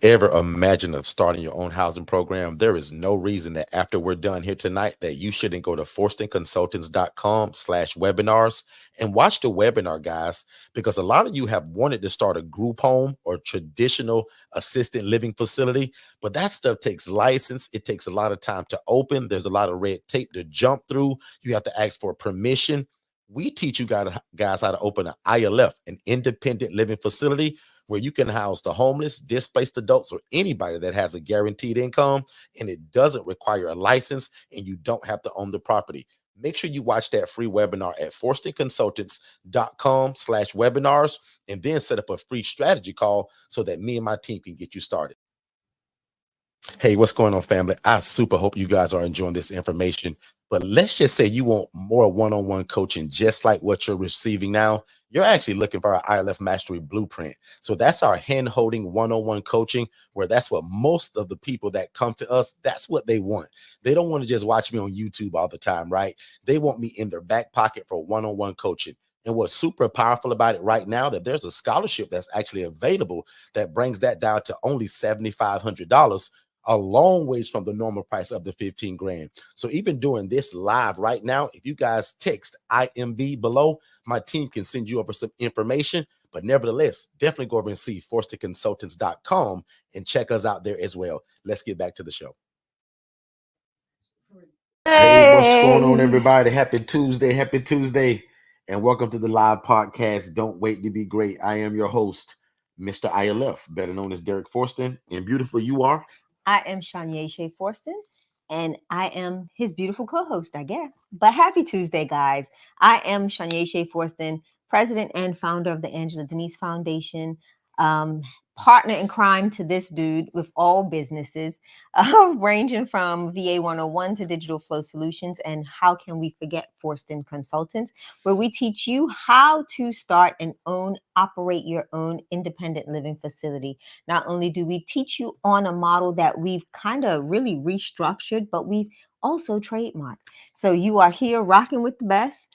ever imagined of starting your own housing program, there is no reason that after we're done here tonight that you shouldn't go to forstonconsultants.com/webinars and watch the webinar, guys, because a lot of you have wanted to start a group home or traditional assisted living facility, but that stuff takes license. It takes a lot of time to open. There's a lot of red tape to jump through. You have to ask for permission. We teach you guys how to open an ILF, an independent living facility, where you can house the homeless, displaced adults, or anybody that has a guaranteed income, and it doesn't require a license, and you don't have to own the property. Make sure you watch that free webinar at forstonconsultants.com/webinars, and then set up a free strategy call so that me and my team can get you started. Hey, what's going on, family? I super hope you guys are enjoying this information. But let's just say you want more one-on-one coaching, just like what you're receiving now. You're actually looking for our ILF Mastery Blueprint. So that's our hand-holding one-on-one coaching, where that's what most of the people that come to us, that's what they want. They don't want to just watch me on YouTube all the time, right? They want me in their back pocket for one-on-one coaching. And what's super powerful about it right now, that there's a scholarship that's actually available that brings that down to only $7,500, a long ways from the normal price of the 15 grand. So even doing this live right now, if you guys text IMB below, my team can send you over some information. But nevertheless, definitely go over and see forstonconsultants.com and check us out there as well. Let's get back to the show. Hey, what's going on, everybody? Happy Tuesday, and welcome to the live podcast. Don't wait to be great. I am your host, Mr. ILF, better known as Derek Forston, and beautiful you are. I am Shania Shea Forston, and I am his beautiful co-host, I guess. But happy Tuesday, guys. I am Shania Shea Forston, president and founder of the Angela Denise Foundation, partner in crime to this dude with all businesses, ranging from VA 101 to Digital Flow Solutions. And how can we forget FORSTON Consultants, where we teach you how to start and operate your own independent living facility. Not only do we teach you on a model that we've kind of really restructured, but we've also trademarked. So you are here rocking with the best.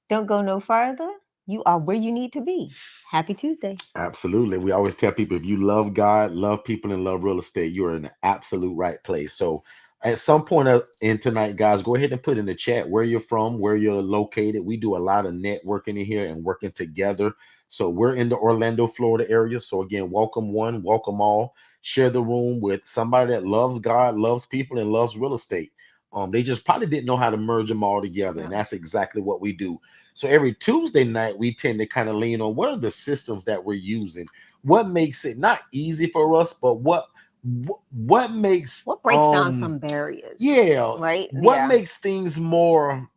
Don't go no further. You are where you need to be. Happy Tuesday. Absolutely. We always tell people, if you love God, love people, and love real estate, you are in the absolute right place. So at some point in tonight, guys, go ahead and put in the chat where you're from, where you're located. We do a lot of networking in here and working together. So we're in the Orlando, Florida area. So again, welcome one, welcome all. Share the room with somebody that loves God, loves people, and loves real estate. They just probably didn't know how to merge them all together. And that's exactly what we do. So every Tuesday night, we tend to kind of lean on what are the systems that we're using, what makes it not easy for us, but what breaks down some barriers. Yeah, right. What makes things more,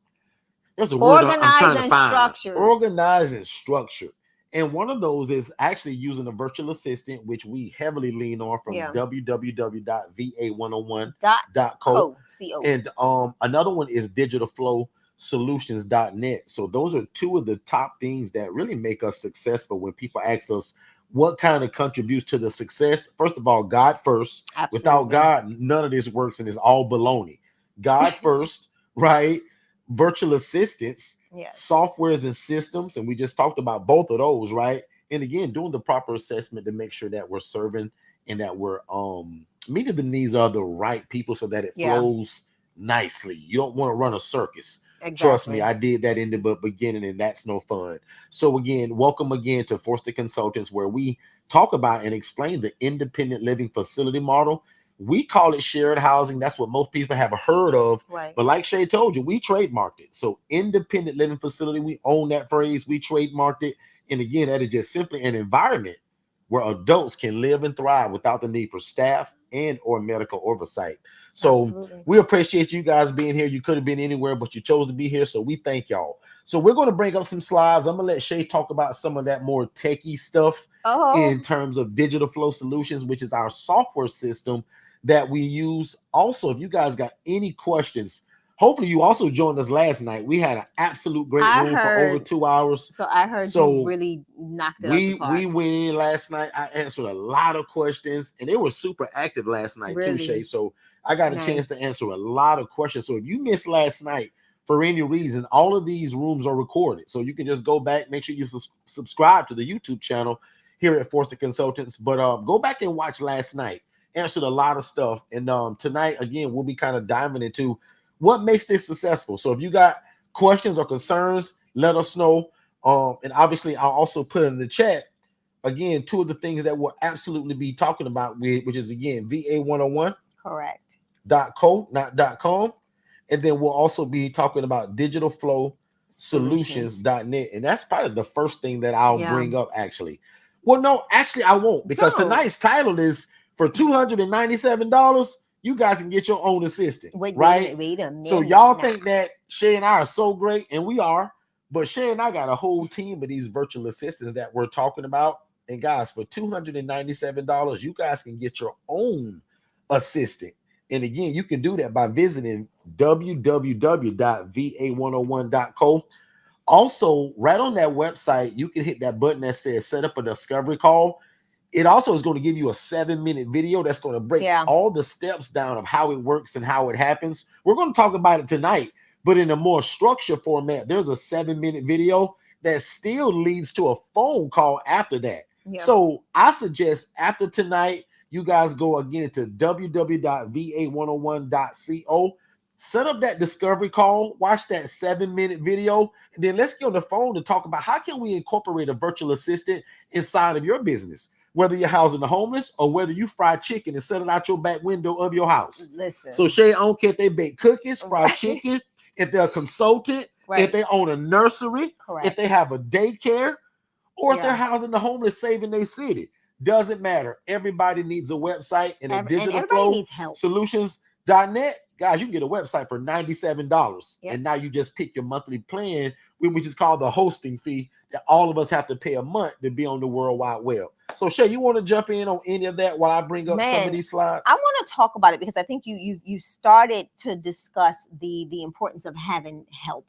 there's a word I'm trying to find. Organized and structured. And one of those is actually using a virtual assistant, which we heavily lean on from www.va101.co. And another one is Digital Flow Solutions.net. So those are two of the top things that really make us successful. When people ask us what kind of contributes to the success, first of all, God first. Absolutely. Without God, none of this works, and it's all baloney. God first, right? Virtual assistants, softwares and systems, and we just talked about both of those, right? And again, doing the proper assessment to make sure that we're serving and that we're meeting the needs of the right people so that it flows nicely. You don't want to run a circus. Exactly. Trust me, I did that in the beginning, and that's no fun. So again, welcome again to FORSTON Consultants, where we talk about and explain the independent living facility model. We call it shared housing. That's what most people have heard of. Right. But like Shay told you, we trademarked it. So independent living facility, we own that phrase. We trademarked it. And again, that is just simply an environment where adults can live and thrive without the need for staff and or medical oversight. So we appreciate you guys being here. You could have been anywhere, but you chose to be here. So we thank y'all. So we're going to bring up some slides. I'm going to let Shay talk about some of that more techie stuff in terms of Digital Flow Solutions, which is our software system that we use. Also, if you guys got any questions, hopefully you also joined us last night. We had an absolute great room for over 2 hours. So I heard you really knocked it out the park. We went in last night. I answered a lot of questions, and they were super active last night too, Shay. So I got a chance to answer a lot of questions. So if you missed last night for any reason, all of these rooms are recorded. So you can just go back, make sure you subscribe to the YouTube channel, here at Forston Consultants. But go back and watch last night. Answered a lot of stuff. And tonight, again, we'll be kind of diving into what makes this successful. So if you got questions or concerns, let us know. And obviously, I'll also put in the chat, again, two of the things that we'll absolutely be talking about, which is, again, VA101. Correct. .co, not .com. And then we'll also be talking about digitalflowsolutions.net. And that's probably the first thing that I'll bring up, actually. Well, no, actually, I won't, because tonight's title is for $297, you guys can get your own assistant. Wait a minute. So y'all think that Shay and I are so great, and we are, but Shay and I got a whole team of these virtual assistants that we're talking about. And guys, for $297, you guys can get your own assistant. And again, you can do that by visiting www.va101.co. Also, right on that website, you can hit that button that says set up a discovery call. It also is going to give you a 7-minute video that's going to break all the steps down of how it works and how it happens. We're going to talk about it tonight, but in a more structured format. There's a 7-minute video that still leads to a phone call after that. So I suggest after tonight, you guys go again to www.va101.co, set up that discovery call, watch that 7-minute video, and then let's get on the phone to talk about how can we incorporate a virtual assistant inside of your business, whether you're housing the homeless or whether you fry chicken and set it out your back window of your house. Listen. So Shay, I don't care if they bake cookies, fry chicken, if they're a consultant, if they own a nursery, if they have a daycare, or if they're housing the homeless, saving their city. Doesn't matter. Everybody needs a website, and at digitalflowsolutions.net, guys, you can get a website for $97. And now you just pick your monthly plan, which is called the hosting fee that all of us have to pay a month to be on the World Wide Web. So Shay, you want to jump in on any of that while I bring up some of these slides? I want to talk about it because I think you started to discuss the importance of having help,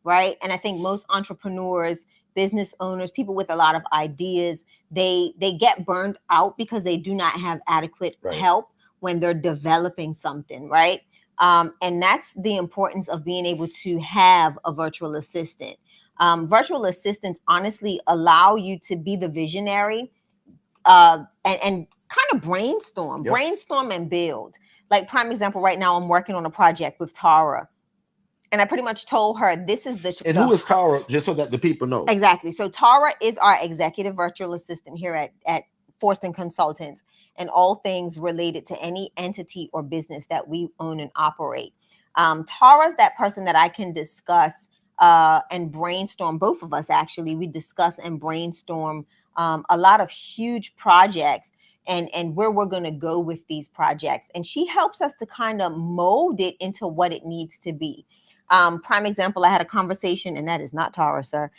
right? And I think most entrepreneurs, business owners, people with a lot of ideas, they get burned out because they do not have adequate help when they're developing something, right? And that's the importance of being able to have a virtual assistant. Virtual assistants honestly allow you to be the visionary and kind of brainstorm and build. Like prime example, right now I'm working on a project with Tara. And I pretty much told her this is the. And who is Tara, just so that the people know? Exactly. So Tara is our executive virtual assistant here at FORSTON Consultants, and all things related to any entity or business that we own and operate. Tara's that person that I can discuss and brainstorm. Both of us actually, we discuss and brainstorm a lot of huge projects and where we're going to go with these projects. And she helps us to kind of mold it into what it needs to be. Prime example, I had a conversation, and that is not Tara, sir.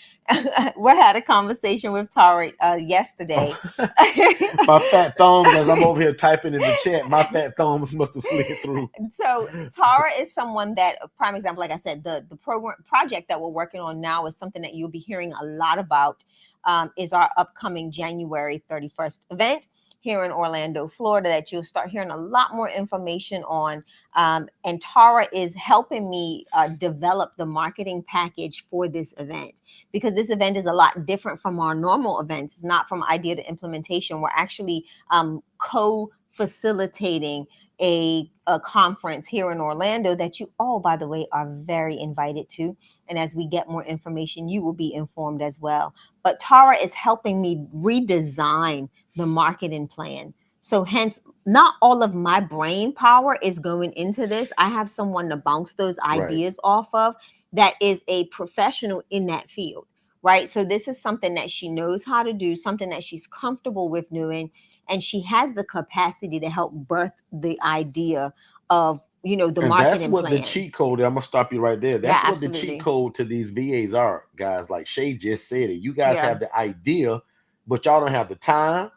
We had a conversation with Tara yesterday. My fat thumbs, as I'm over here typing in the chat, my fat thumbs must have slid through. So Tara is someone that, prime example, like I said, the project that we're working on now is something that you'll be hearing a lot about, is our upcoming January 31st event here in Orlando, Florida, that you'll start hearing a lot more information on. And Tara is helping me develop the marketing package for this event, because this event is a lot different from our normal events. It's not from idea to implementation. We're actually co-facilitating a conference here in Orlando that you all, by the way, are very invited to. And as we get more information, you will be informed as well. But Tara is helping me redesign the marketing plan. So hence, not all of my brain power is going into this. I have someone to bounce those ideas off of that is a professional in that field, right? So this is something that she knows how to do, something that she's comfortable with doing, and she has the capacity to help birth the idea of, the marketing plan. That's what the cheat code, I'm going to stop you right there. That's what the cheat code to these VAs are, guys. Like Shay just said it. You guys have the idea, but y'all don't have the time.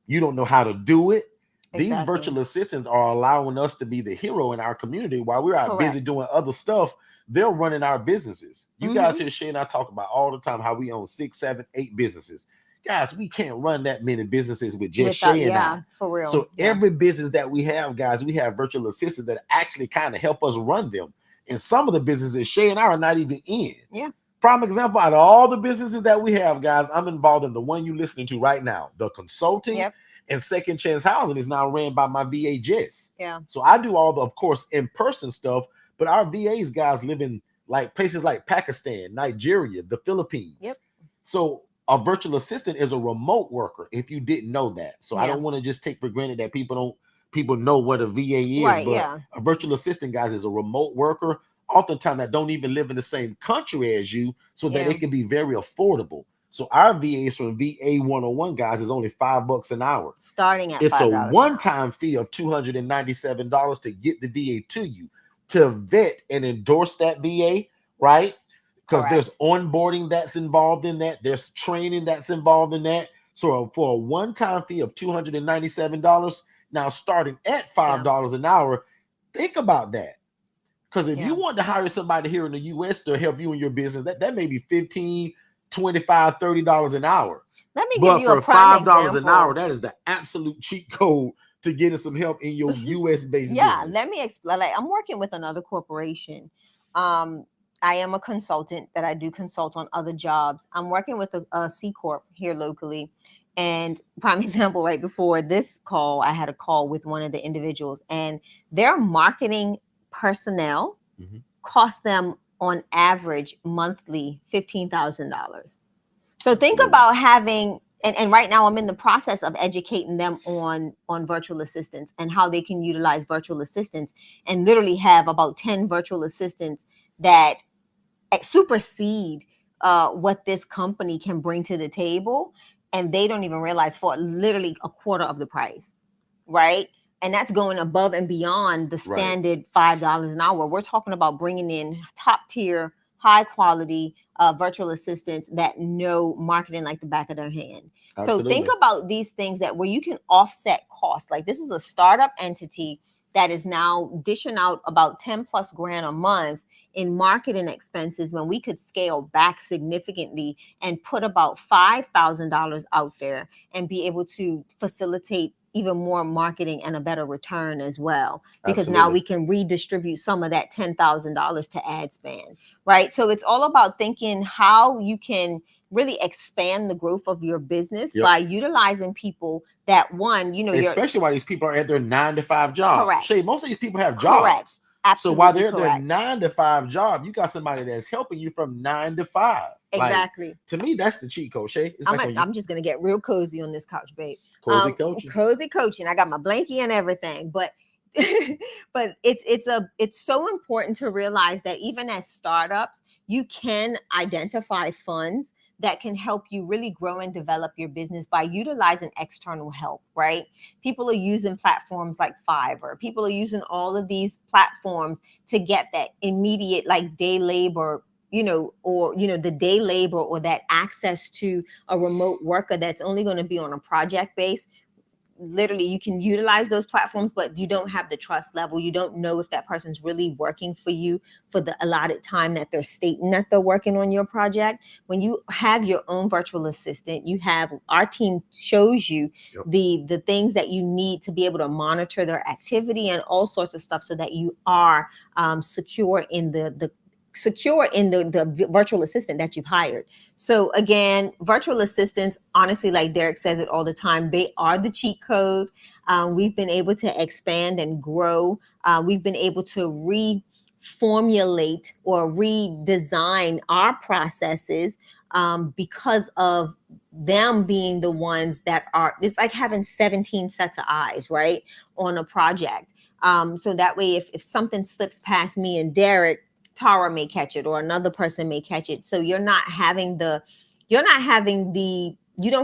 You don't know how to do it. Exactly. These virtual assistants are allowing us to be the hero in our community while we're out busy doing other stuff. They're running our businesses. You guys hear Shay and I talk about all the time how we own 6, 7, 8 businesses. Guys, we can't run that many businesses with just Shay and I. For real. So every business that we have, guys, we have virtual assistants that actually kind of help us run them. And some of the businesses Shay and I are not even in. Yeah. Prime example, out of all the businesses that we have, guys, I'm involved in the one you listening to right now. The consulting Yep. and second chance housing is now ran by my VA. Yeah. So I do all the, of course, in-person stuff, but our VAs guys live in like places like Pakistan, Nigeria, the Philippines. Yep. So a virtual assistant is a remote worker, if you didn't know that. So I Yeah. don't want to just take for granted that people know what a VA is, Right, but yeah. a virtual assistant, guys, is a remote worker, oftentimes that don't even live in the same country as you, so that Yeah. it can be very affordable. So our VAs from VA 101, guys, is only $5 an hour. Starting at It's a $5 an hour. one-time fee of $297 to get the VA to you, to vet and endorse that VA, right? Because there's onboarding that's involved in that, there's training that's involved in that. So for a one-time fee of $297, now starting at $5 an hour, think about that. Because if you want to hire somebody here in the US to help you in your business, that may be $15, $25, $30 an hour. Let me give you a prime $5 an hour, that is the absolute cheat code to getting some help in your US based business. Let me explain. Like, I'm working with another corporation. I am a consultant that I do consult on other jobs. I'm working with a C Corp here locally. And prime example, right before this call, I had a call with one of the individuals, and their marketing personnel cost them on average monthly $15,000. So think about having, and right now I'm in the process of educating them on virtual assistants and how they can utilize virtual assistants, and literally have about 10 virtual assistants that supersede what this company can bring to the table, and they don't even realize, for literally a quarter of the price, right? And that's going above and beyond the standard $5 an hour. We're talking about bringing in top tier, high quality virtual assistants that know marketing like the back of their hand. Absolutely. So think about these things that where you can offset costs. Like, this is a startup entity that is now dishing out about 10 plus grand a month in marketing expenses, when we could scale back significantly and put about $5,000 out there and be able to facilitate even more marketing and a better return as well, because now we can redistribute some of that $10,000 to ad spend, right? So it's all about thinking how you can really expand the growth of your business by utilizing people that, one, especially while these people are at their 9-to-5 job. Correct. Shay, most of these people have jobs. Correct. Absolutely. So while they're at their 9-to-5 job, you got somebody that's helping you from 9 to 5. Exactly. Like, to me, that's the cheat code, Shay. I'm just gonna get real cozy on this couch, babe. Cozy coaching. Cozy coaching. I got my blankie and everything, but but it's so important to realize that even as startups, you can identify funds that can help you really grow and develop your business by utilizing external help, right? People are using platforms like Fiverr. People are using all of these platforms to get that immediate, like, day labor, the day labor, or that access to a remote worker that's only going to be on a project base. Literally, you can utilize those platforms, but you don't have the trust level. You don't know if that person's really working for you for the allotted time that they're stating that they're working on your project. When you have your own virtual assistant, our team shows you the things that you need to be able to monitor their activity and all sorts of stuff, so that you are secure in the virtual assistant that you've hired. So again, virtual assistants, honestly, like Derek says it all the time, they are the cheat code. We've been able to expand and grow. We've been able to reformulate or redesign our processes because of them being the ones that are, it's like having 17 sets of eyes, right, on a project. So that way, if something slips past me and Derek, Tara may catch it, or another person may catch it. So you don't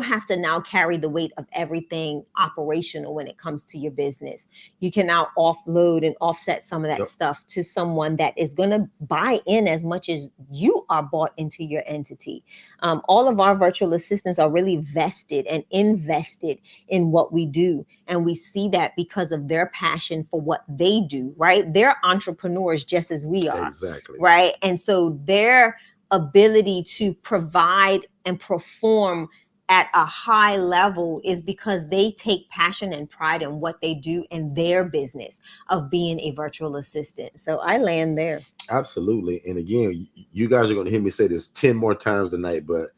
have to now carry the weight of everything operational when it comes to your business. You can now offload and offset some of that stuff to someone that is going to buy in as much as you are bought into your entity. All of our virtual assistants are really vested and invested in what we do. And we see that because of their passion for what they do, right? They're entrepreneurs just as we are. Exactly. Right. And so their ability to provide and perform at a high level is because they take passion and pride in what they do in their business of being a virtual assistant. So I land there. Absolutely. And again, you guys are going to hear me say this 10 more times tonight, but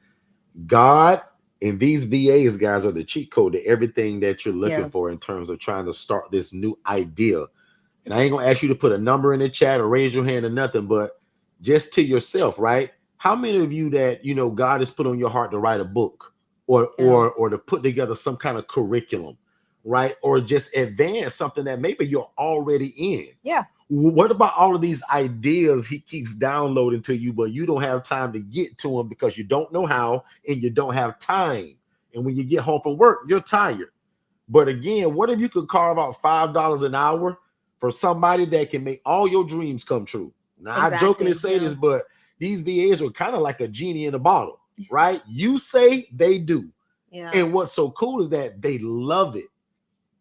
God and these VAs guys are the cheat code to everything that you're looking for in terms of trying to start this new idea. And I ain't gonna ask you to put a number in the chat or raise your hand or nothing, but just to yourself, right? How many of you that God has put on your heart to write a book or to put together some kind of curriculum, right? Or just advance something that maybe you're already in. Yeah. What about all of these ideas he keeps downloading to you, but you don't have time to get to them because you don't know how and you don't have time. And when you get home from work, you're tired. But again, what if you could carve out $5 an hour for somebody that can make all your dreams come true? Now, I jokingly say this, but these VAs are kind of like a genie in a bottle, right? You say, they do. Yeah. And what's so cool is that they love it.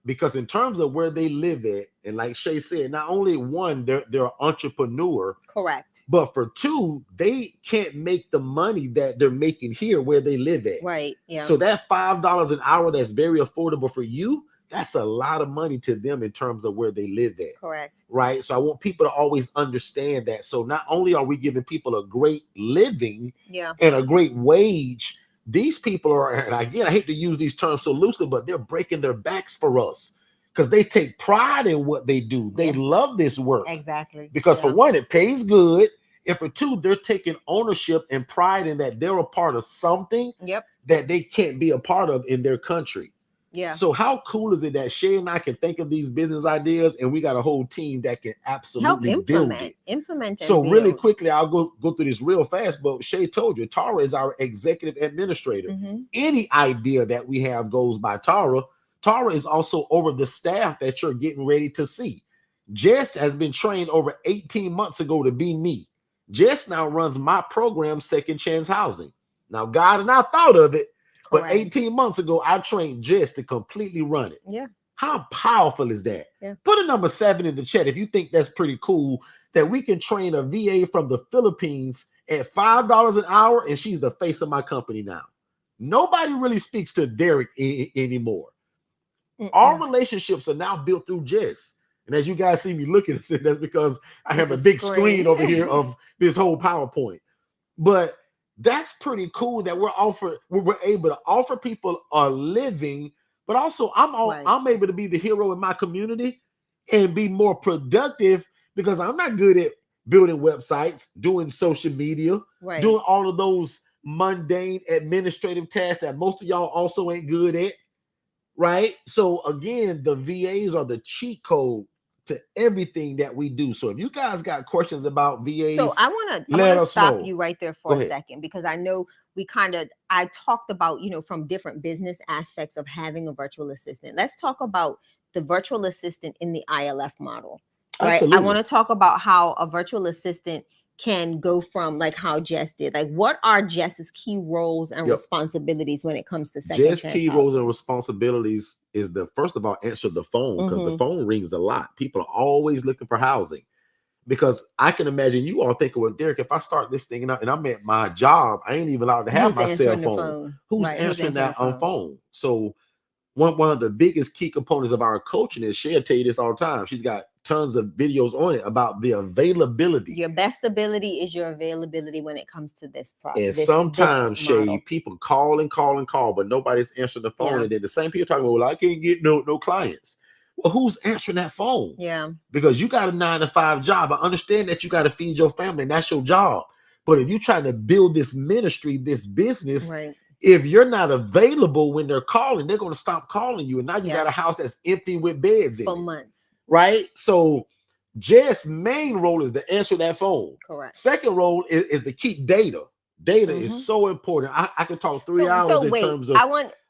Because in terms of where they live at, and like Shay said, not only one, they're an entrepreneur. Correct. But for two, they can't make the money that they're making here where they live at. Right. Yeah. So that $5 an hour that's very affordable for you, that's a lot of money to them in terms of where they live at. Correct. Right. So I want people to always understand that. So not only are we giving people a great living and a great wage, these people are, and again, I hate to use these terms so loosely, but they're breaking their backs for us because they take pride in what they do. They love this work. Exactly. Because for one, it pays good. And for two, they're taking ownership and pride in that they're a part of something that they can't be a part of in their country. Yeah. So how cool is it that Shay and I can think of these business ideas and we got a whole team that can absolutely build it. Implement. So really quickly, I'll go through this real fast, but Shay told you, Tara is our executive administrator. Mm-hmm. Any idea that we have goes by Tara. Tara is also over the staff that you're getting ready to see. Jess has been trained over 18 months ago to be me. Jess now runs my program, Second Chance Housing. Now, God and I thought of it. But 18 months ago, I trained Jess to completely run it. Yeah. How powerful is that? Yeah. Put a number 7 in the chat if you think that's pretty cool, that we can train a VA from the Philippines at $5 an hour, and she's the face of my company now. Nobody really speaks to Derek anymore. Our relationships are now built through Jess. And as you guys see me looking at it, that's because I have a big screen over here of this whole PowerPoint. But that's pretty cool that we're able to offer people a living, but also I'm able to be the hero in my community and be more productive because I'm not good at building websites, doing social media, doing all of those mundane administrative tasks that most of y'all also ain't good at, right? So again, the VAs are the cheat code to everything that we do. So if you guys got questions about VAs, so I want to stop you right there for a second, because I know I talked about, from different business aspects of having a virtual assistant. Let's talk about the virtual assistant in the ILF model, right? Absolutely. I want to talk about how a virtual assistant can go from like how Jess did. Like, what are Jess's key roles and responsibilities when it comes to second chance key roles and responsibilities is first of all, answer the phone, because the phone rings a lot. People are always looking for housing. Because I can imagine you all thinking, well, Derek, if I start this thing and I'm at my job, I ain't even allowed to have my cell phone. Who's answering that on phone? So one of the biggest key components of our coaching is, she'll tell you this all the time. She's got tons of videos on it about the availability. Your best ability is your availability when it comes to this product. And sometimes, Shay, people call and call and call, but nobody's answering the phone. And then the same people talking about, well, I can't get no clients. Well, who's answering that phone? Yeah. Because you got a 9-to-5 job. I understand that you got to feed your family, and that's your job. But if you're trying to build this ministry, this business, if you're not available when they're calling, they're going to stop calling you. And now you got a house that's empty with beds in for it. months. Right? So Jess' main role is to answer that phone. Correct. Second role is to keep data. Data is so important. I could talk 3 hours in terms of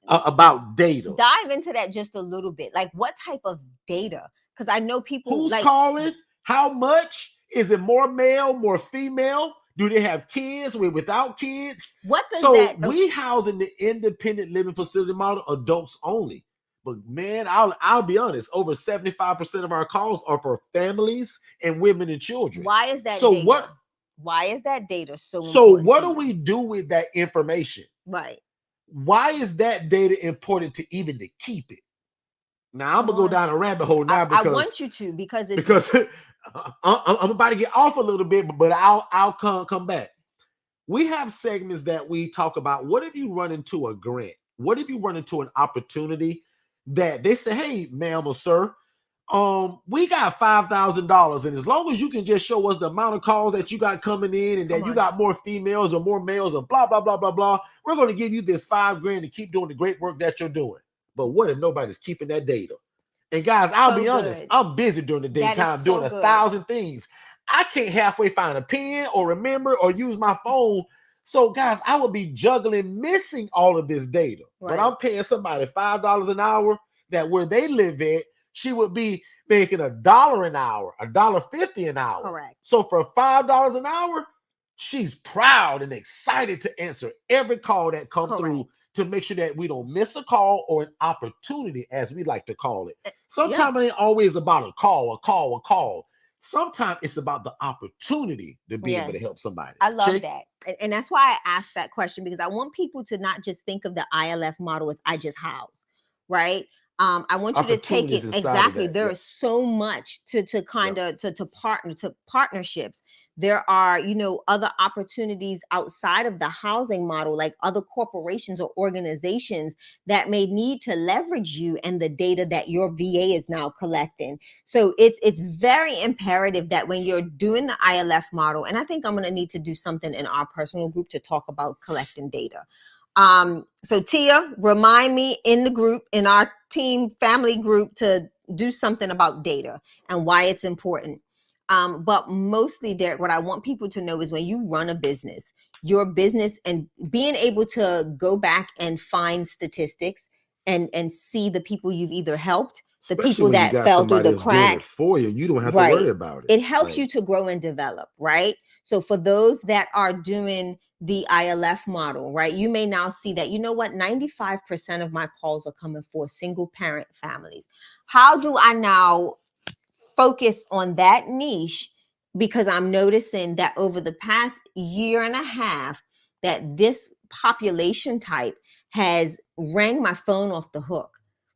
about data. Dive into that just a little bit. Like, what type of data? Because I know people who's calling, how much, is it more male, more female? Do they have kids without kids? What does that? We house in the independent living facility model, adults only. But man, I'll be honest, over 75% of our calls are for families and women and children. Why is that? So data? Why is that data so important? So what do we do with that information? Right. Why is that data important to even to keep it? Now I'm Come gonna go on. down a rabbit hole now I because want you to, because it's because I'm about to get off a little bit, but I'll come back. We have segments that we talk about. What if you run into a grant? What if you run into an opportunity that they say, hey, ma'am or sir, we got $5,000, and as long as you can just show us the amount of calls that you got coming in, and that you got more females or more males, or blah blah blah blah blah, we're going to give you this $5,000 to keep doing the great work that you're doing. But what if nobody's keeping that data? And guys, I'll be honest, I'm busy during the daytime doing 1,000 things. I can't halfway find a pen or remember or use my phone. So, guys, I would be juggling, missing all of this data. But I'm paying somebody $5 an hour that where they live at, she would be making $1 an hour, $1.50 an hour. Correct. So for $5 an hour, she's proud and excited to answer every call that comes through to make sure that we don't miss a call or an opportunity, as we like to call it. Sometimes it ain't always about a call. Sometimes it's about the opportunity to be able to help somebody. I love that. And that's why I asked that question, because I want people to not just think of the ILF model as I just house, right? I want you to take it exactly. There is so much to kind of to partnerships. There are, other opportunities outside of the housing model, like other corporations or organizations that may need to leverage you and the data that your VA is now collecting. So it's very imperative that when you're doing the ILF model, and I think I'm going to need to do something in our personal group to talk about collecting data. So Tia, remind me in the group, in our team family group, to do something about data and why it's important. But mostly, Derek, what I want people to know is when you run a business, your business, and being able to go back and find statistics and see the people you've either helped, the people that fell through the cracks for you, you don't have to worry about it. It helps you to grow and develop, right? So for those that are doing the ILF model, right, you may now see that, 95% of my calls are coming for single parent families. How do I now focus on that niche? Because I'm noticing that over the past year and a half, that this population type has rang my phone off the hook.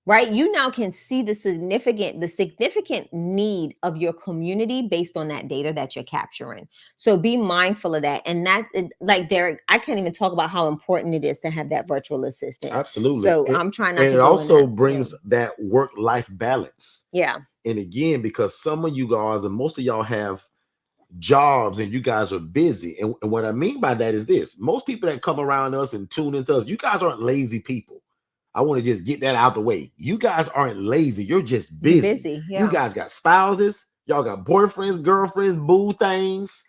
Right? You now can see the significant need of your community based on that data that you're capturing. So be mindful of that. And that, like Derek, I can't even talk about how important it is to have that virtual assistant. Absolutely. So I'm trying not to. And it also brings that work-life balance. Yeah. And again, because some of you guys and most of y'all have jobs and you guys are busy. And what I mean by that is this: most people that come around us and tune into us, you guys aren't lazy people. I want to just get that out the way. You guys aren't lazy. You're just busy. You guys got spouses. Y'all got boyfriends, girlfriends, boo things.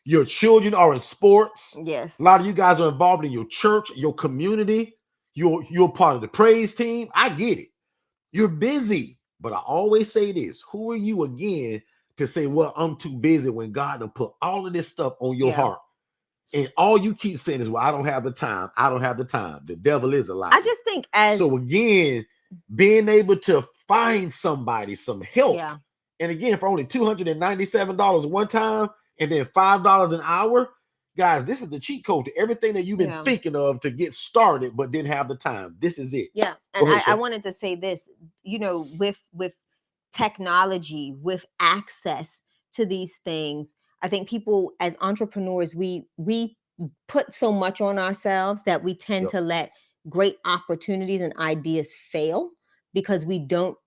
Your children are in sports. Yes. A lot of you guys are involved in your church, your community. You're part of the praise team. I get it. You're busy. But I always say this: who are you again to say, well, I'm too busy, when God will put all of this stuff on your heart? And all you keep saying is, well, I don't have the time. I don't have the time. The devil is a lie. I just think so again, being able to find somebody some help. Yeah. And again, for only $297 one time and then $5 an hour, guys, this is the cheat code to everything that you've been thinking of to get started, but didn't have the time. This is it. Yeah. And I wanted to say this, with technology, with access to these things, I think people as entrepreneurs, we put so much on ourselves that we tend to let great opportunities and ideas fail because we don't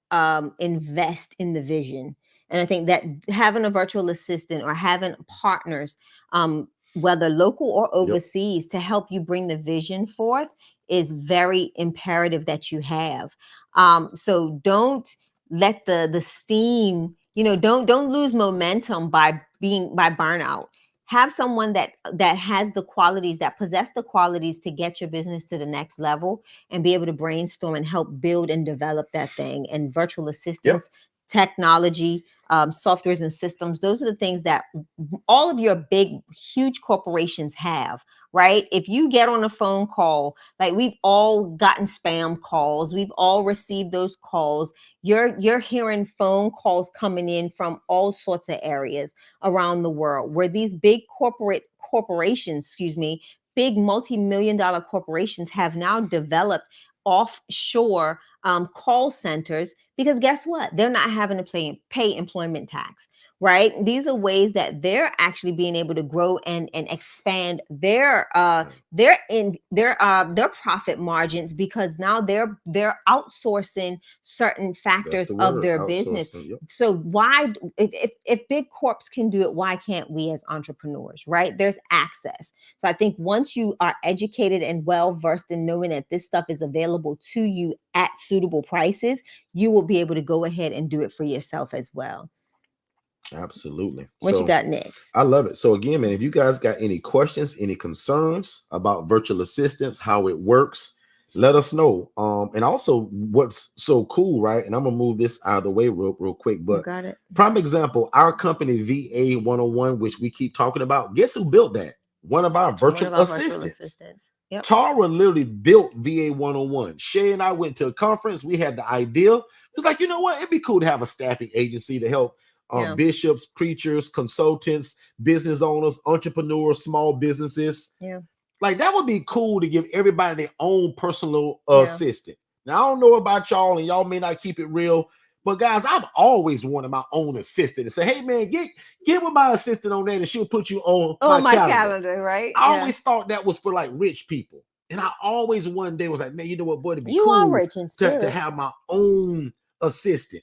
invest in the vision. And I think that having a virtual assistant or having partners, whether local or overseas, to help you bring the vision forth is very imperative that you have. So don't let the steam, don't lose momentum by burnout. Have someone that has the qualities, that possess the qualities to get your business to the next level and be able to brainstorm and help build and develop that thing. And virtual assistants, technology, softwares and systems, those are the things that all of your big, huge corporations have, right? If you get on a phone call, like we've all gotten spam calls, we've all received those calls. You're hearing phone calls coming in from all sorts of areas around the world where these big corporations, big multi-million-dollar corporations have now developed offshore call centers, because guess what? They're not having to pay employment tax. Right. These are ways that they're actually being able to grow and expand their profit margins, because now they're outsourcing certain That's factors the of word, their business. outsourcing. Yep. So why, if big corps can do it, why can't we as entrepreneurs? Right. There's access. So I think once you are educated and well versed in knowing that this stuff is available to you at suitable prices, you will be able to go ahead and do it for yourself as well. Absolutely. What you So got next? I love it. So again, man, if you guys got any questions, any concerns about virtual assistants, how it works, let us know. And also what's so cool, right? And I'm gonna move this out of the way real quick. You But got it. prime example, our company VA 101, which we keep talking about, guess who built that? One of our virtual assistants. Yep. Tara literally built VA 101. Shay and I went to a conference. We had the idea. It's like, you know what? It'd be cool to have a staffing agency to help bishops, preachers, consultants, business owners, entrepreneurs, small businesses. Yeah. Like that would be cool to give everybody their own personal assistant. Now, I don't know about y'all, and y'all may not keep it real, but guys, I've always wanted my own assistant to say, hey man, get with my assistant on that and she'll put you on my calendar. Right? I always thought that was for like rich people. And I always one day was like, man, you know what, boy, it'd be cool are rich in spirit to have my own assistant.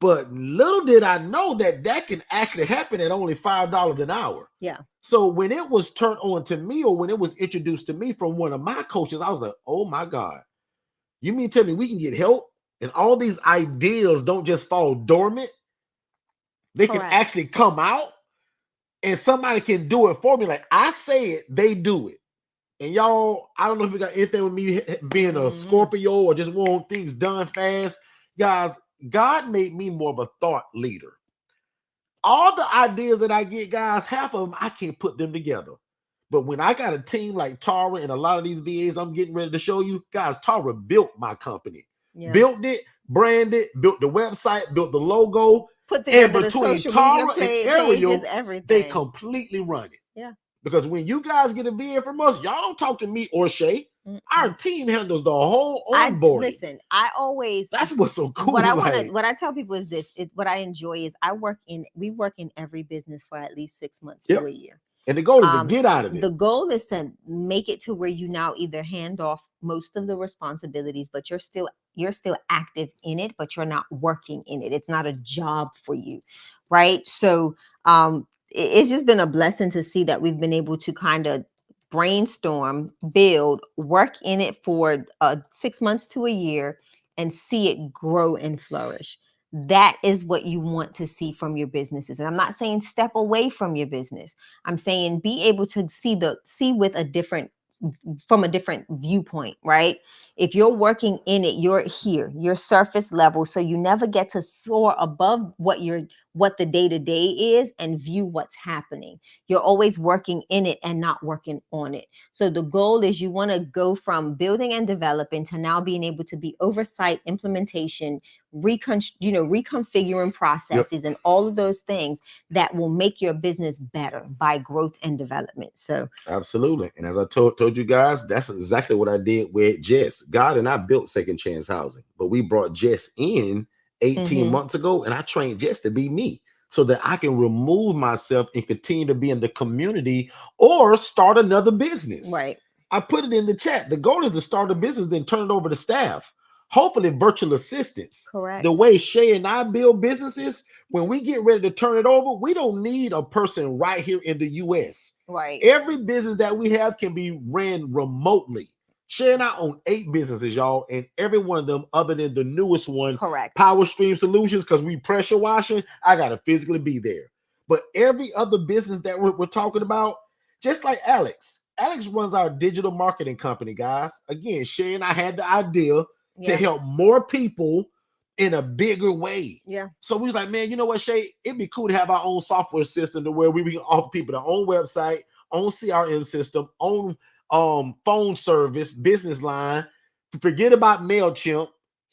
But little did I know that can actually happen at only $5 an hour. Yeah. So when it was turned on to me, or when it was introduced to me from one of my coaches, I was like, oh my God, you mean tell me we can get help? And all these ideas don't just fall dormant. They can actually come out and somebody can do it for me. Like I say it, they do it. And y'all, I don't know if you got anything with me being a Scorpio or just want things done fast. Guys, God made me more of a thought leader. All the ideas that I get, guys, half of them, I can't put them together. But when I got a team like Tara and a lot of these VAs I'm getting ready to show you, guys, Tara built my company. Yeah. Built it, branded, built the website, built the logo. Put together and between Tara and Ariel, they completely run it. Yeah. Because when you guys get a VA from us, y'all don't talk to me or Shay. Our team handles the whole onboarding. Listen, that's what's so cool. What I tell people is this: what I enjoy is we work in every business for at least 6 months to a year. And the goal is to get out of it. The goal is to make it to where you now either hand off most of the responsibilities, but you're still active in it, but you're not working in it. It's not a job for you, right? So it's just been a blessing to see that we've been able to kind of brainstorm, build, work in it for 6 months to a year and see it grow and flourish. That is what you want to see from your businesses. And I'm not saying step away from your business. I'm saying be able to see with from a different viewpoint, right? If you're working in it, you're surface level. So you never get to soar above what the day-to-day is and view what's happening. You're always working in it and not working on it. So the goal is you want to go from building and developing to now being able to be oversight, implementation, reconfiguring processes, and all of those things that will make your business better by growth and development. So absolutely. And as I told you guys, that's exactly what I did with Jess. God and I built Second Chance Housing, but we brought Jess in 18 months ago, and I trained Jess to be me so that I can remove myself and continue to be in the community or start another business. Right. I put it in the chat. The goal is to start a business, then turn it over to staff. Hopefully virtual assistants. Correct. The way Shay and I build businesses, when we get ready to turn it over, we don't need a person right here in the US. Right. Every business that we have can be ran remotely. Shay and I own 8 businesses, y'all, and every one of them, other than the newest one, correct, Power Stream Solutions, because we pressure washing, I got to physically be there. But every other business that we're talking about, just like Alex runs our digital marketing company, guys. Again, Shay and I had the idea to help more people in a bigger way. Yeah. So we was like, man, you know what, Shay? It'd be cool to have our own software system to where we can offer people their own website, own CRM system, own phone service, business line. Forget about MailChimp.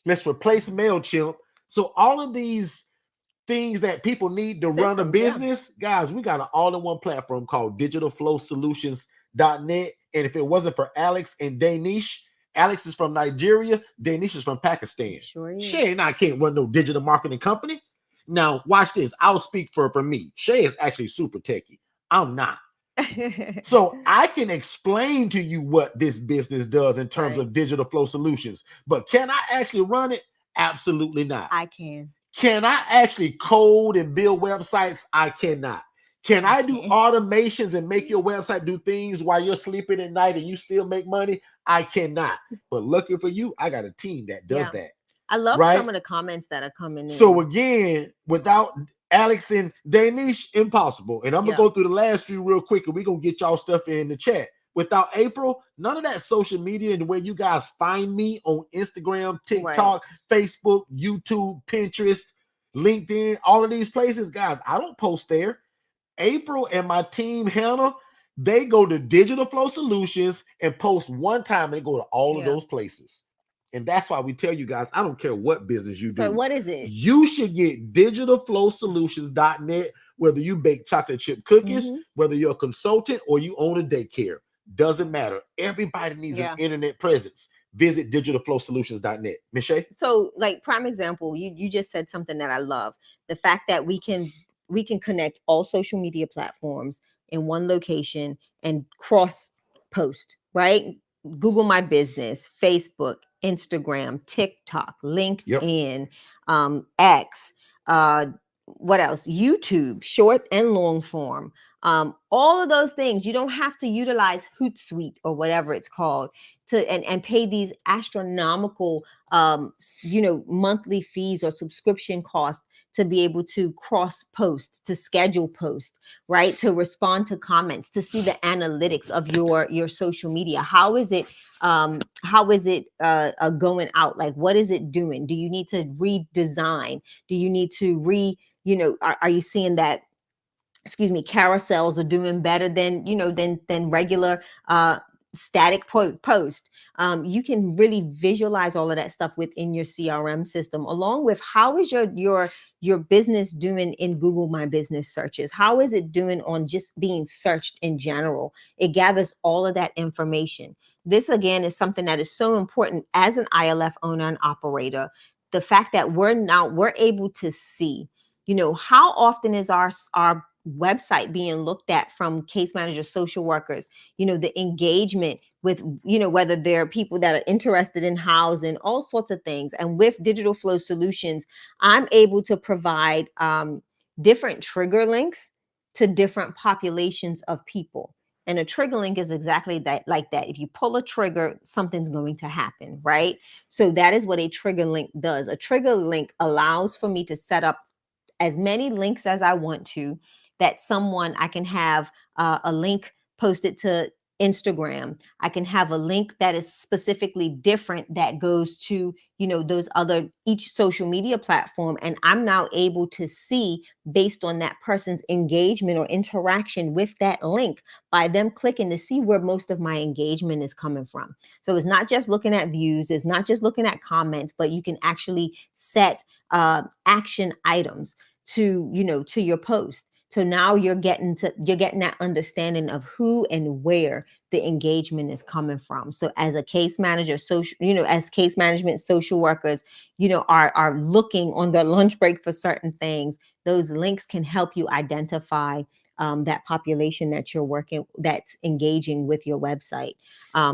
Let's replace MailChimp. So all of these things that people need to run a business, guys, we got an all-in-one platform called digitalflowsolutions.net. net. And if it wasn't for Alex and Danish, Alex is from Nigeria, Danish is from Pakistan. Sure is. Shay and I can't run no digital marketing company. Now, watch this. I'll speak for me. Shay is actually super techie. I'm not. So I can explain to you what this business does in terms of digital flow solutions, but can I actually run it? Absolutely not. I can. Can I actually code and build websites? I cannot. Can I do automations and make your website do things while you're sleeping at night and you still make money? I cannot. But lucky for you, I got a team that does that. I love some of the comments that are coming in. So again, without Alex and Danish, impossible. And I'm going to go through the last few real quick and we're going to get y'all stuff in the chat. Without April, none of that social media and the way you guys find me on Instagram, TikTok, Facebook, YouTube, Pinterest, LinkedIn, all of these places, guys, I don't post there. April and my team, Hannah, they go to Digital Flow Solutions and post one time and they go to all of those places. And that's why we tell you guys, I don't care what business you do. So what is it? You should get digitalflowsolutions.net, whether you bake chocolate chip cookies, whether you're a consultant or you own a daycare. Doesn't matter. Everybody needs an internet presence. Visit digitalflowsolutions.net. Michelle? So, like, prime example, you just said something that I love. The fact that we can connect all social media platforms in one location and cross post, right? Google My Business, Facebook, Instagram, TikTok, LinkedIn, X, what else? YouTube, short and long form. All of those things, you don't have to utilize Hootsuite or whatever it's called to and pay these astronomical monthly fees or subscription costs to be able to cross post, to schedule post, right? To respond to comments, to see the analytics of your social media. How is it going out? Like, what is it doing? Do you need to redesign? Do you need to are you seeing that carousels are doing better than regular static post? You can really visualize all of that stuff within your CRM system, along with how is your business doing in Google My Business searches? How is it doing on just being searched in general? It gathers all of that information. This again is something that is so important as an ILF owner and operator. The fact that we're able to see, how often is our website being looked at from case managers, social workers, the engagement with, whether there are people that are interested in housing, all sorts of things. And with Digital Flow Solutions, I'm able to provide different trigger links to different populations of people. And a trigger link is exactly that, like that. If you pull a trigger, something's going to happen, right? So that is what a trigger link does. A trigger link allows for me to set up as many links as I want to, that I can have a link posted to Instagram. I can have a link that is specifically different that goes to, each social media platform. And I'm now able to see, based on that person's engagement or interaction with that link, by them clicking, to see where most of my engagement is coming from. So it's not just looking at views, it's not just looking at comments, but you can actually set action items to your post. So now you're getting that understanding of who and where the engagement is coming from. So as a case manager, as case management social workers, are looking on their lunch break for certain things, those links can help you identify that population that you're that's engaging with your website.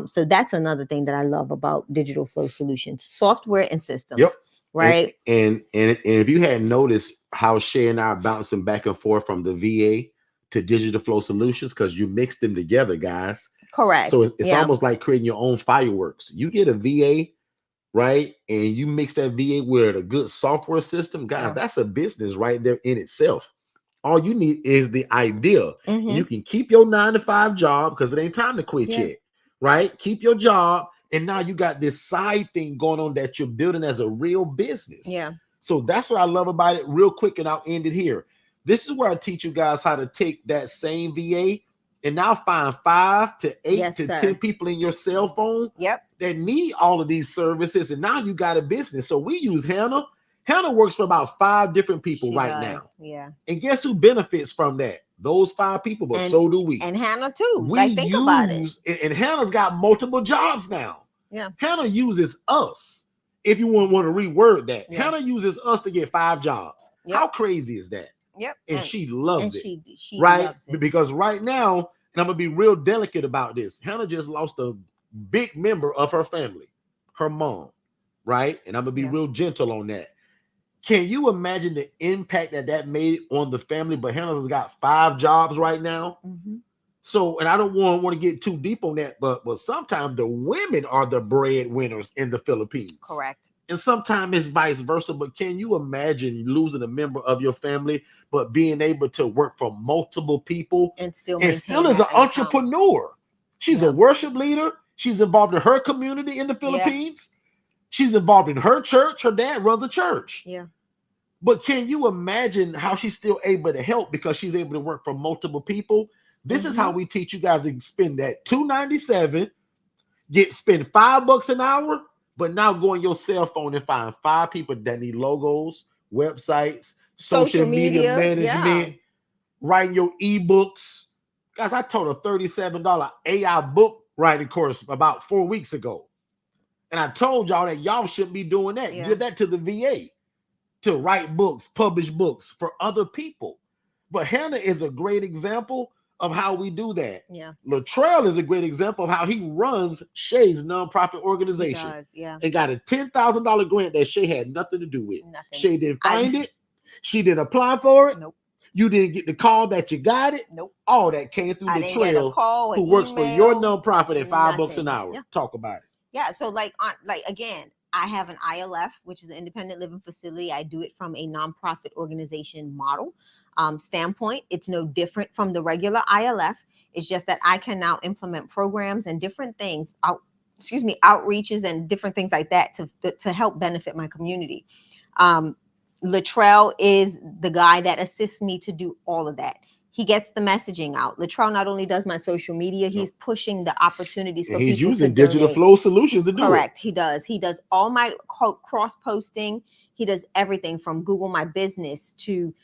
So that's another thing that I love about Digital Flow Solutions, software and systems. Yep. Right. And if you hadn't noticed how Shay and I are bouncing back and forth from the VA to Digital Flow Solutions, because you mix them together, guys. Correct. So it's almost like creating your own fireworks. You get a VA, right? And you mix that VA with a good software system, guys, that's a business right there in itself. All you need is the idea. You can keep your 9-to-5 job, because it ain't time to quit yet, right? Keep your job. And now you got this side thing going on that you're building as a real business. Yeah. So that's what I love about it. Real quick, and I'll end it here. This is where I teach you guys how to take that same VA and now find 5 to 8 to 10 people in your cell phone that need all of these services. And now you got a business. So we use Hannah. Hannah works for about 5 different people now. Yeah. And guess who benefits from that? those 5 people, but And so do we. and Hannah too. We Like, think about it. use, and Hannah's got multiple jobs now. Yeah. Hannah uses us. If you want to reword that, Yeah. Hannah uses us to get 5 jobs. Yep. How crazy is that? Yep. And she loves it. She right? loves it. Because right now, and I'm gonna be real delicate about this. Hannah just lost a big member of her family, her mom, right? And I'm gonna be real gentle on that. Can you imagine the impact that made on the family? But Hannah's got 5 jobs right now. Mm-hmm. So, and I don't want to get too deep on that, but sometimes the women are the breadwinners in the Philippines. Correct. And sometimes it's vice versa. But can you imagine losing a member of your family, but being able to work for multiple people and still is an entrepreneur? She's a worship leader. She's involved in her community in the Philippines. Yeah. She's involved in her church. Her dad runs a church. Yeah. But can you imagine how she's still able to help because she's able to work for multiple people? This is how we teach you guys to spend that $2.97, spend $5 an hour, but now go on your cell phone and find 5 people that need logos, websites, social media management, writing your ebooks. Guys, I taught a $37 AI book writing course about 4 weeks ago. And I told y'all that y'all shouldn't be doing that. Yeah. Give that to the VA to write books, publish books for other people. But Hannah is a great example of how we do that. Yeah. Latrell is a great example of how he runs Shay's nonprofit organization. He does, yeah. And got a $10,000 grant that Shay had nothing to do with. Nothing. Shay didn't find it. She didn't apply for it. Nope. You didn't get the call that you got it. Nope. All that came through Latrell, who works for your nonprofit at $5 an hour. Yeah. Talk about it. Yeah. So again, I have an ILF, which is an independent living facility. I do it from a nonprofit organization model standpoint. It's no different from the regular ILF. It's just that I can now implement programs and different things, outreaches and different things like that to help benefit my community. Latrell is the guy that assists me to do all of that. He gets the messaging out. Latrell not only does my social media, he's pushing the opportunities for people to donate. He's using digital flow solutions to do it. Correct. He does. He does all my cross posting. He does everything from Google My Business to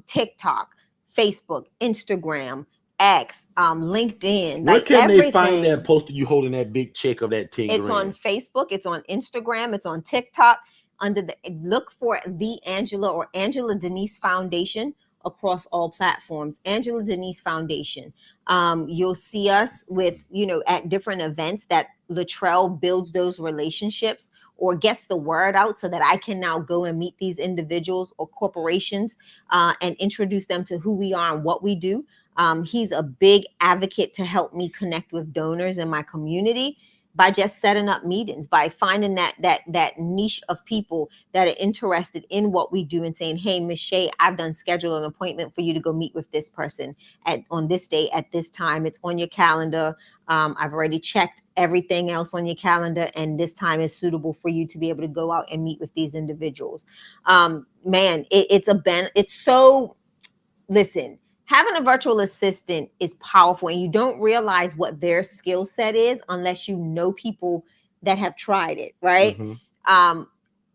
TikTok, Facebook, Instagram, X, LinkedIn. Where can they find that post of you holding that big check of that $10,000? It's on Facebook. It's on Instagram. It's on TikTok. Look for the Angela or Angela Denise Foundation across all platforms. Angela Denise Foundation. You'll see us with, at different events that Latrell builds those relationships or gets the word out so that I can now go and meet these individuals or corporations and introduce them to who we are and what we do. He's a big advocate to help me connect with donors in my community by just setting up meetings, by finding that niche of people that are interested in what we do and saying, hey, Miss Shay, I've done schedule an appointment for you to go meet with this person on this day at this time. It's on your calendar. I've already checked everything else on your calendar, and this time is suitable for you to be able to go out and meet with these individuals. Listen, having a virtual assistant is powerful, and you don't realize what their skill set is unless you know people that have tried it, right? Mm-hmm.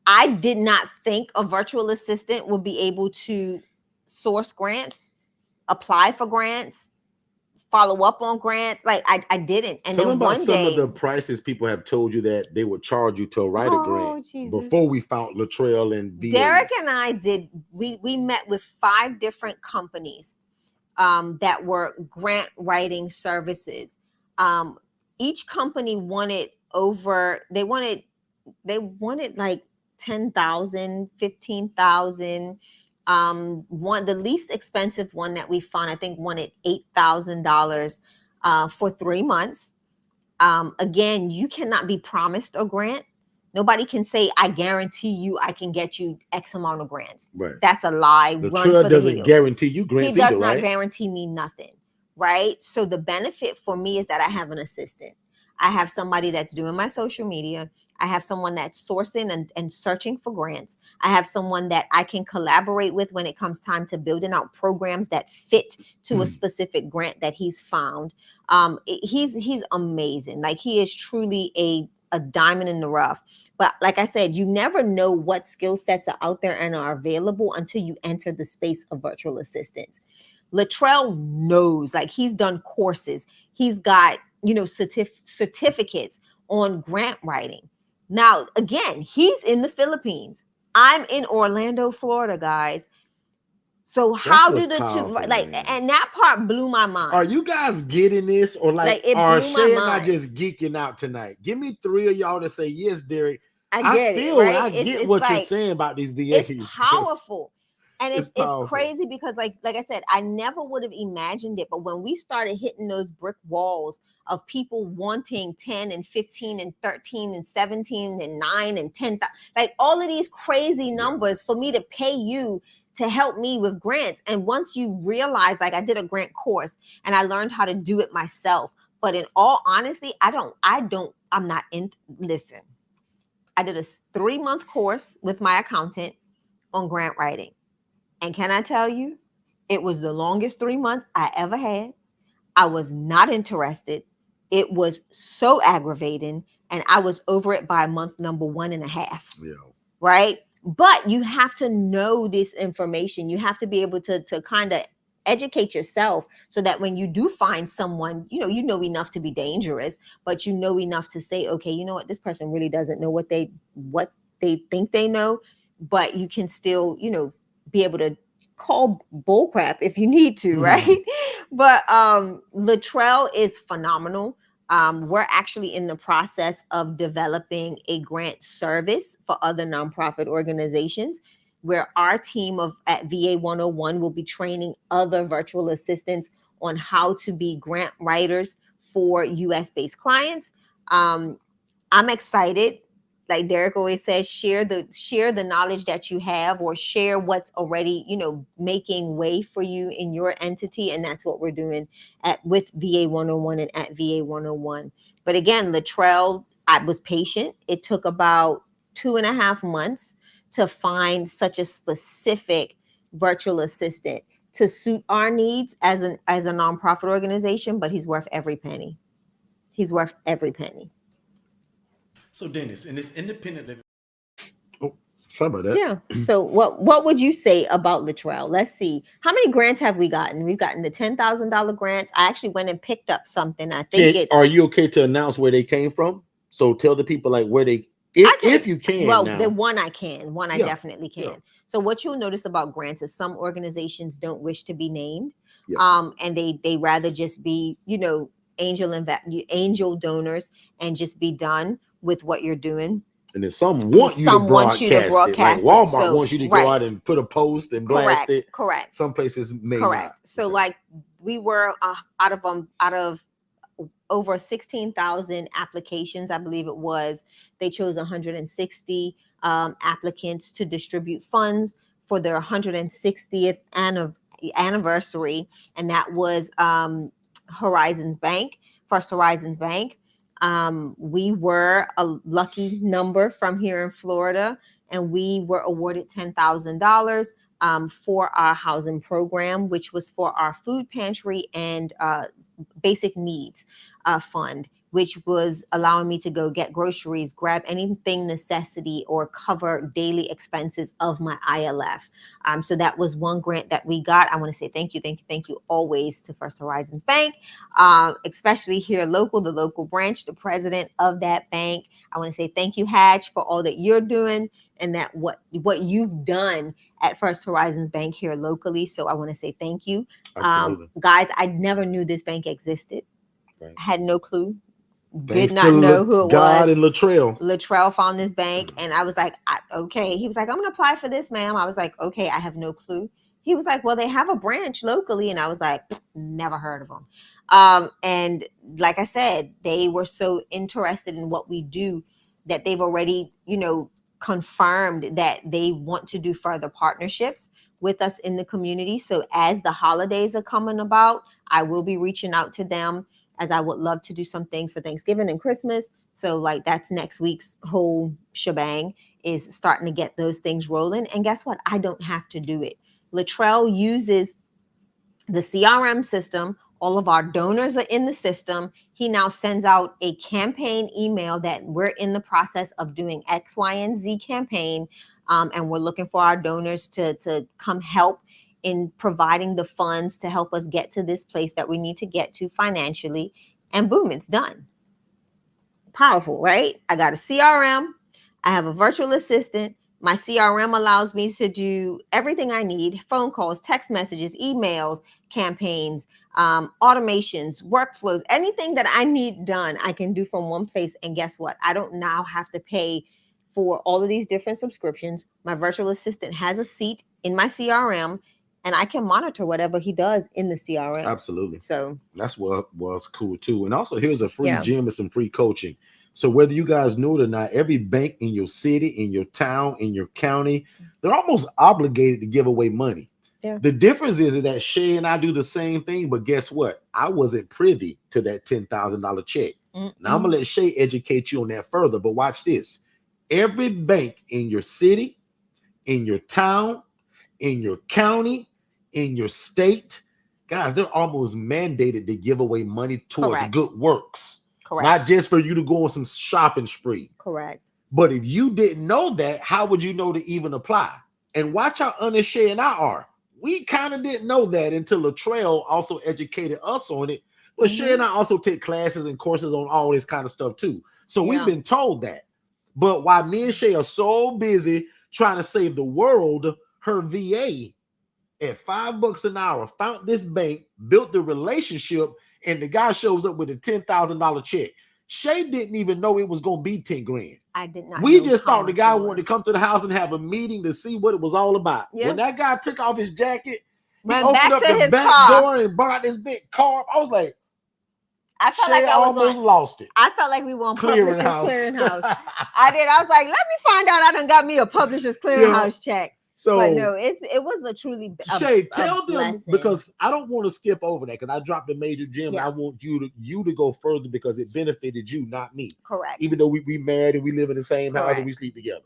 I did not think a virtual assistant would be able to source grants, apply for grants, follow up on grants. Like I didn't. And tell then them about one some day, of the prices people have told you that they would charge you to write a grant. Jesus. Before we found Latrell and VAs. Derek and I we met with 5 different companies that were grant writing services. Each company wanted like 10,000, 15,000. The least expensive one that we found, I think, wanted $8,000 for 3 months. Again, you cannot be promised a grant. Nobody can say, I guarantee you I can get you X amount of grants. Right. That's a lie. Latrell doesn't guarantee you grants. He does not guarantee me nothing. Right. So the benefit for me is that I have an assistant. I have somebody that's doing my social media. I have someone that's sourcing and searching for grants. I have someone that I can collaborate with when it comes time to building out programs that fit to a specific grant that he's found. He's amazing. Like, he is truly a diamond in the rough. But like I said, you never know what skill sets are out there and are available until you enter the space of virtual assistants. Latrell knows, like he's done courses. He's got, certificates on grant writing. Now, again, he's in the Philippines. I'm in Orlando, Florida, guys. So That's how do what's the two, powerful, like, man. and that part blew my Are mind. you guys getting this, or Like, like it are blew my Shay and I mind. just geeking out tonight? Give me 3 of y'all to say yes, Derek. I I get it, feel right? I It's get it's what you're like saying about these it's VAs because powerful. And it's it's powerful. crazy because like I said, I never would have imagined it. But when we started hitting those brick walls of people wanting 10 and 15 and 13 and 17 and 9 and 10, like all of these crazy numbers for me to pay you to help me with grants. And once you realize, like I did a grant course and I learned how to do it myself. But in all honesty, I'm not in, listen, I did a 3-month course with my accountant on grant writing. And can I tell you, it was the longest 3 months I ever had. I was not interested. It was so aggravating. And I was over it by month number 1.5. Yeah. Right. But you have to know this information. You have to be able to kind of educate yourself so that when you do find someone, you know enough to be dangerous, but you know enough to say, okay, you know what, this person really doesn't know what they think they know, but you can still, be able to call bullcrap if you need to, right? But Latrell is phenomenal. We're actually in the process of developing a grant service for other nonprofit organizations where our team of at VA 101 will be training other virtual assistants on how to be grant writers for US based clients. I'm excited. Like Derek always says, share the knowledge that you have, or share what's already, making way for you in your entity. And that's what we're doing with VA 101 and at VA 101. But again, Latrell, I was patient. It took about 2.5 months to find such a specific virtual assistant to suit our needs as a nonprofit organization, but he's worth every penny. He's worth every penny. So Dennis, in this independent living, Oh, sorry about that. Yeah. So what would you say about Latrell? Let's see. How many grants have we gotten? We've gotten the $10,000 grants. I actually went and picked up something. I think it's. Are you okay to announce where they came from? So tell the people like where they, I can. if you can Well, the now. one I can. One I Yeah. definitely can. Yeah. So what you'll notice about grants is some organizations don't wish to be named. Yeah. And they rather just be, angel donors and just be done with what you're doing. And then some And want you to some want you to broadcast it. Like broadcast it. Walmart So wants you to go right. out and put a post and blast Correct. it. Correct. Some places may not. Correct. So Okay. like we were out of over 16,000 applications, I believe it was. They chose 160 applicants to distribute funds for their 160th anniversary, and that was Horizons Bank, First Horizons Bank. We were a lucky number from here in Florida, and we were awarded $10,000 for our housing program, which was for our food pantry and basic needs fund, which was allowing me to go get groceries, grab anything necessity, or cover daily expenses of my ILF. So that was one grant that we got. I want to say thank you, thank you, thank you always to First Horizons Bank, especially here local, the local branch, the president of that bank. I want to say thank you, Hatch, for all that you're doing and that what you've done at First Horizons Bank here locally. So I want to say thank you. Guys, I never knew this bank existed. Right. I had no clue. Thanks Did not know who it God was. and Latrell. Latrell found this bank, and I was like, okay. He was like, I'm gonna apply for this, ma'am. I was like, okay, I have no clue. He was like, well, they have a branch locally, and I was like, never heard of them. And like I said, they were so interested in what we do that they've already, confirmed that they want to do further partnerships with us in the community. So as the holidays are coming about, I will be reaching out to them, as I would love to do some things for Thanksgiving and Christmas. So like that's next week's whole shebang, is starting to get those things rolling. And guess what? I don't have to do it. Latrell uses the CRM system. All of our donors are in the system. He now sends out a campaign email that we're in the process of doing X, Y, and Z campaign. And we're looking for our donors to come help in providing the funds to help us get to this place that we need to get to financially. And boom, it's done. Powerful, right? I got a CRM. I have a virtual assistant. My CRM allows me to do everything I need: phone calls, text messages, emails, campaigns, automations, workflows, anything that I need done, I can do from one place. And guess what? I don't now have to pay for all of these different subscriptions. My virtual assistant has a seat in my CRM, and I can monitor whatever he does in the CRM. Absolutely. So that's what was cool too. And also, here's a free Yeah. gym and some free coaching. So whether you guys knew it or not, every bank in your city, in your town, in your county, they're almost obligated to give away money. Yeah. The difference is that Shay and I do the same thing, but guess what? I wasn't privy to that $10,000 check. Now I'm gonna let Shay educate you on that further. But watch this: every bank in your city, in your town, in your county, in your state, guys, they're almost mandated to give away money towards Correct. good works. Correct. Not just for you to go on some shopping spree. Correct. But if you didn't know that, how would you know to even apply? And watch how honest Shay and I are. We kind of didn't know that until Latrell also educated us on it. But Shay and I also take classes and courses on all this kind of stuff too. So we've been told that. But while me and Shay are so busy trying to save the world, her VA at $5 an hour found this bank, built the relationship, and the guy shows up with a $10,000 check. Shay didn't even know it was going to be 10 grand. I did not. We just thought the guy wanted to come to the house and have a meeting to see what it was all about. Yep. When that guy took off his jacket, went opened back up to the his back car. door and brought this big car. I was like, I felt Shay like I was almost lost it. I felt like we were on Publishers Clearinghouse. I did. I was like, let me find out I done got me a Publishers Clearinghouse check. So, but no, it was a truly Shay, tell them, blessing. because I don't want to skip over that, because I dropped a major gem. And I want you to go further because it benefited you, not me. Correct. Even though we married and we live in the same house and we sleep together.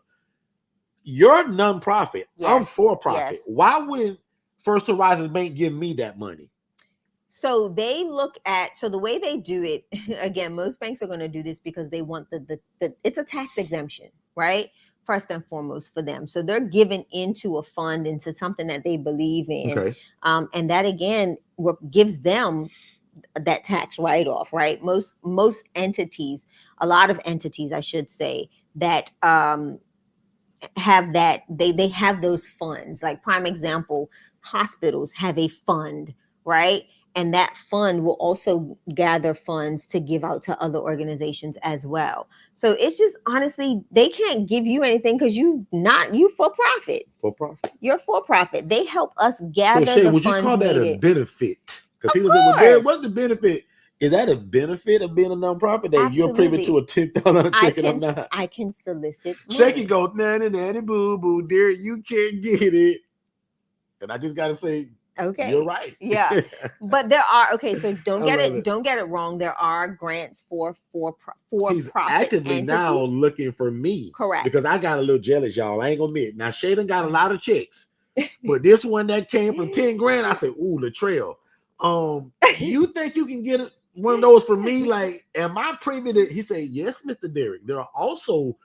You're nonprofit. Yes. I'm for profit. Yes. Why wouldn't First Horizons Bank give me that money? So they look at, so the way they do it, again, most banks are going to do this because they want the it's a tax exemption, right? First and foremost for them. So they're given into a fund, into something that they believe in. Okay. And that, again, gives them that tax write-off, right? Most entities, a lot of entities, I should say, that have that, they have those funds. Like, prime example, hospitals have a fund, right? And that fund will also gather funds to give out to other organizations as well. So it's just, honestly, they can't give you anything because you for profit. For profit. You're for profit. They help us gather so, Shay, the would funds. You call that needed. a benefit? Because people say, well, what's the benefit? Is that a benefit of being a nonprofit that Absolutely. You're privy to a $10,000 check and I'm not? I can solicit money. Shay can go, nanny boo boo, dear, you can't get it. And I just got to say, okay, you're right. Yeah. But there are, so don't get it wrong. There are grants for He's profit actively entities. now looking for me. Correct. Because I got a little jealous, y'all. I ain't gonna admit. Now Shay done got a lot of checks. But this one that came from 10 grand, I said, ooh, Latrell. You think you can get one of those for me? Like, am I privy to? He said, yes, Mr. Derrick. There are also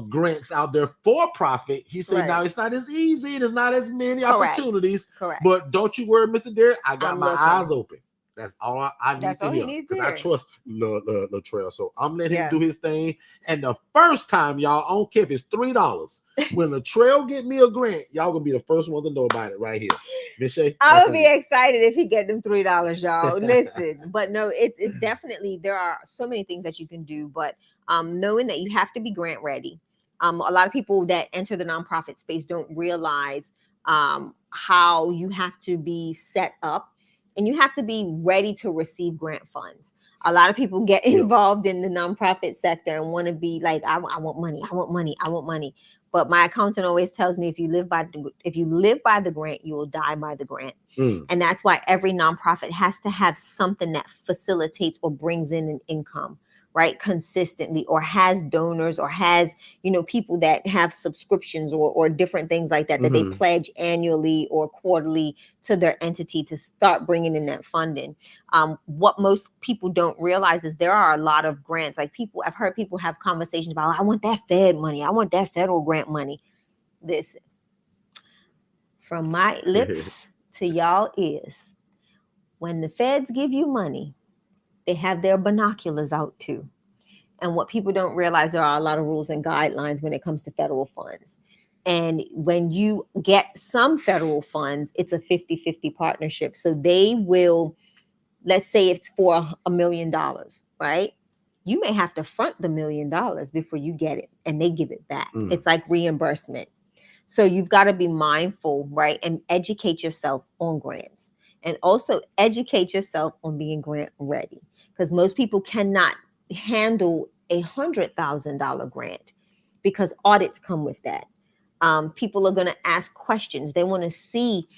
grants out there for profit. He said, now it's not as easy and it's not as many opportunities. Correct. But don't you worry, Mr. Derrick. I got my eyes open. That's all I need to hear. Because I trust Latrell. So I'm letting him do his thing. And the first time, y'all, I don't care if it's $3. When Latrell get me a grant, y'all gonna be the first one to know about it right here. Miss Shay, I would be excited if he get them $3, y'all. Listen, but no, it's definitely, there are so many things that you can do, but knowing that you have to be grant ready. A lot of people that enter the nonprofit space don't realize how you have to be set up. And you have to be ready to receive grant funds. A lot of people get involved in the nonprofit sector and want to be like, I want money. But my accountant always tells me, if you live by the grant, you will die by the grant. And that's why every nonprofit has to have something that facilitates or brings in an income, right, consistently, or has donors, or has, people that have subscriptions or different things like that, that they pledge annually or quarterly to their entity to start bringing in that funding. What most people don't realize is there are a lot of grants. Like, I've heard people have conversations about, I want that Fed money. I want that federal grant money. Listen, from my lips to y'all is when the feds give you money, they have their binoculars out too. And what people don't realize, there are a lot of rules and guidelines when it comes to federal funds. And when you get some federal funds, it's a 50-50 partnership. So they will, let's say it's for $1 million, right? You may have to front the $1 million before you get it, and they give it back. It's like reimbursement. So you've got to be mindful, right? And educate yourself on grants, and also educate yourself on being grant ready, because most people cannot handle $100,000 grant because audits come with that. People are going to ask questions. They want to see,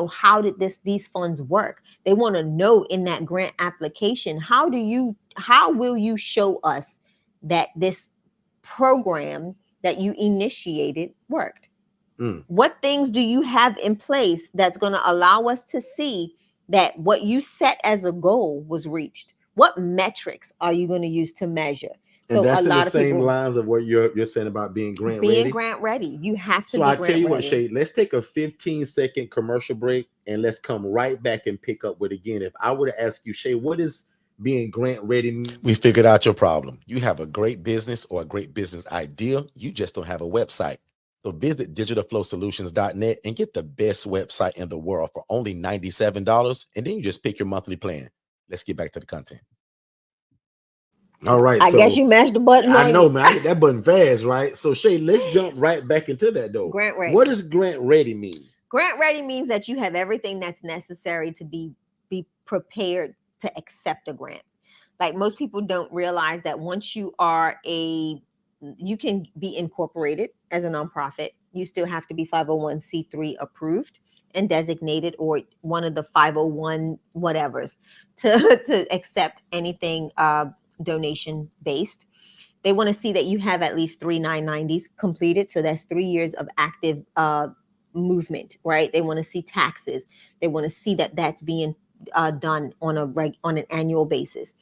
how did these funds work? They want to know in that grant application, how will you show us that this program that you initiated worked? What things do you have in place that's going to allow us to see that what you set as a goal was reached? What metrics are you going to use to measure? So and that's in the same lines of what you're saying about being grant ready. Being grant ready, you have to. So I tell you what, Shay, let's take a 15-second commercial break, and let's come right back and pick up with again. If I were to ask you, Shay, what is being grant ready? We figured out your problem. You have a great business or a great business idea. You just don't have a website. So visit digitalflowsolutions.net and get the best website in the world for only $97, and then you just pick your monthly plan. Let's get back to the content. All right. I guess you mashed the button. I know, man. I hit that button fast, right? So Shay, let's jump right back into that though. Grant ready. What does grant ready mean? Grant ready means that you have everything that's necessary to be prepared to accept a grant. Like, most people don't realize that once you can be incorporated as a nonprofit. You still have to be 501c3 approved and designated, or one of the 501 whatevers, to accept anything donation based. They want to see that you have at least 3 990s completed. So that's 3 years of active movement, right? They want to see taxes. They want to see that that's being done on an annual basis.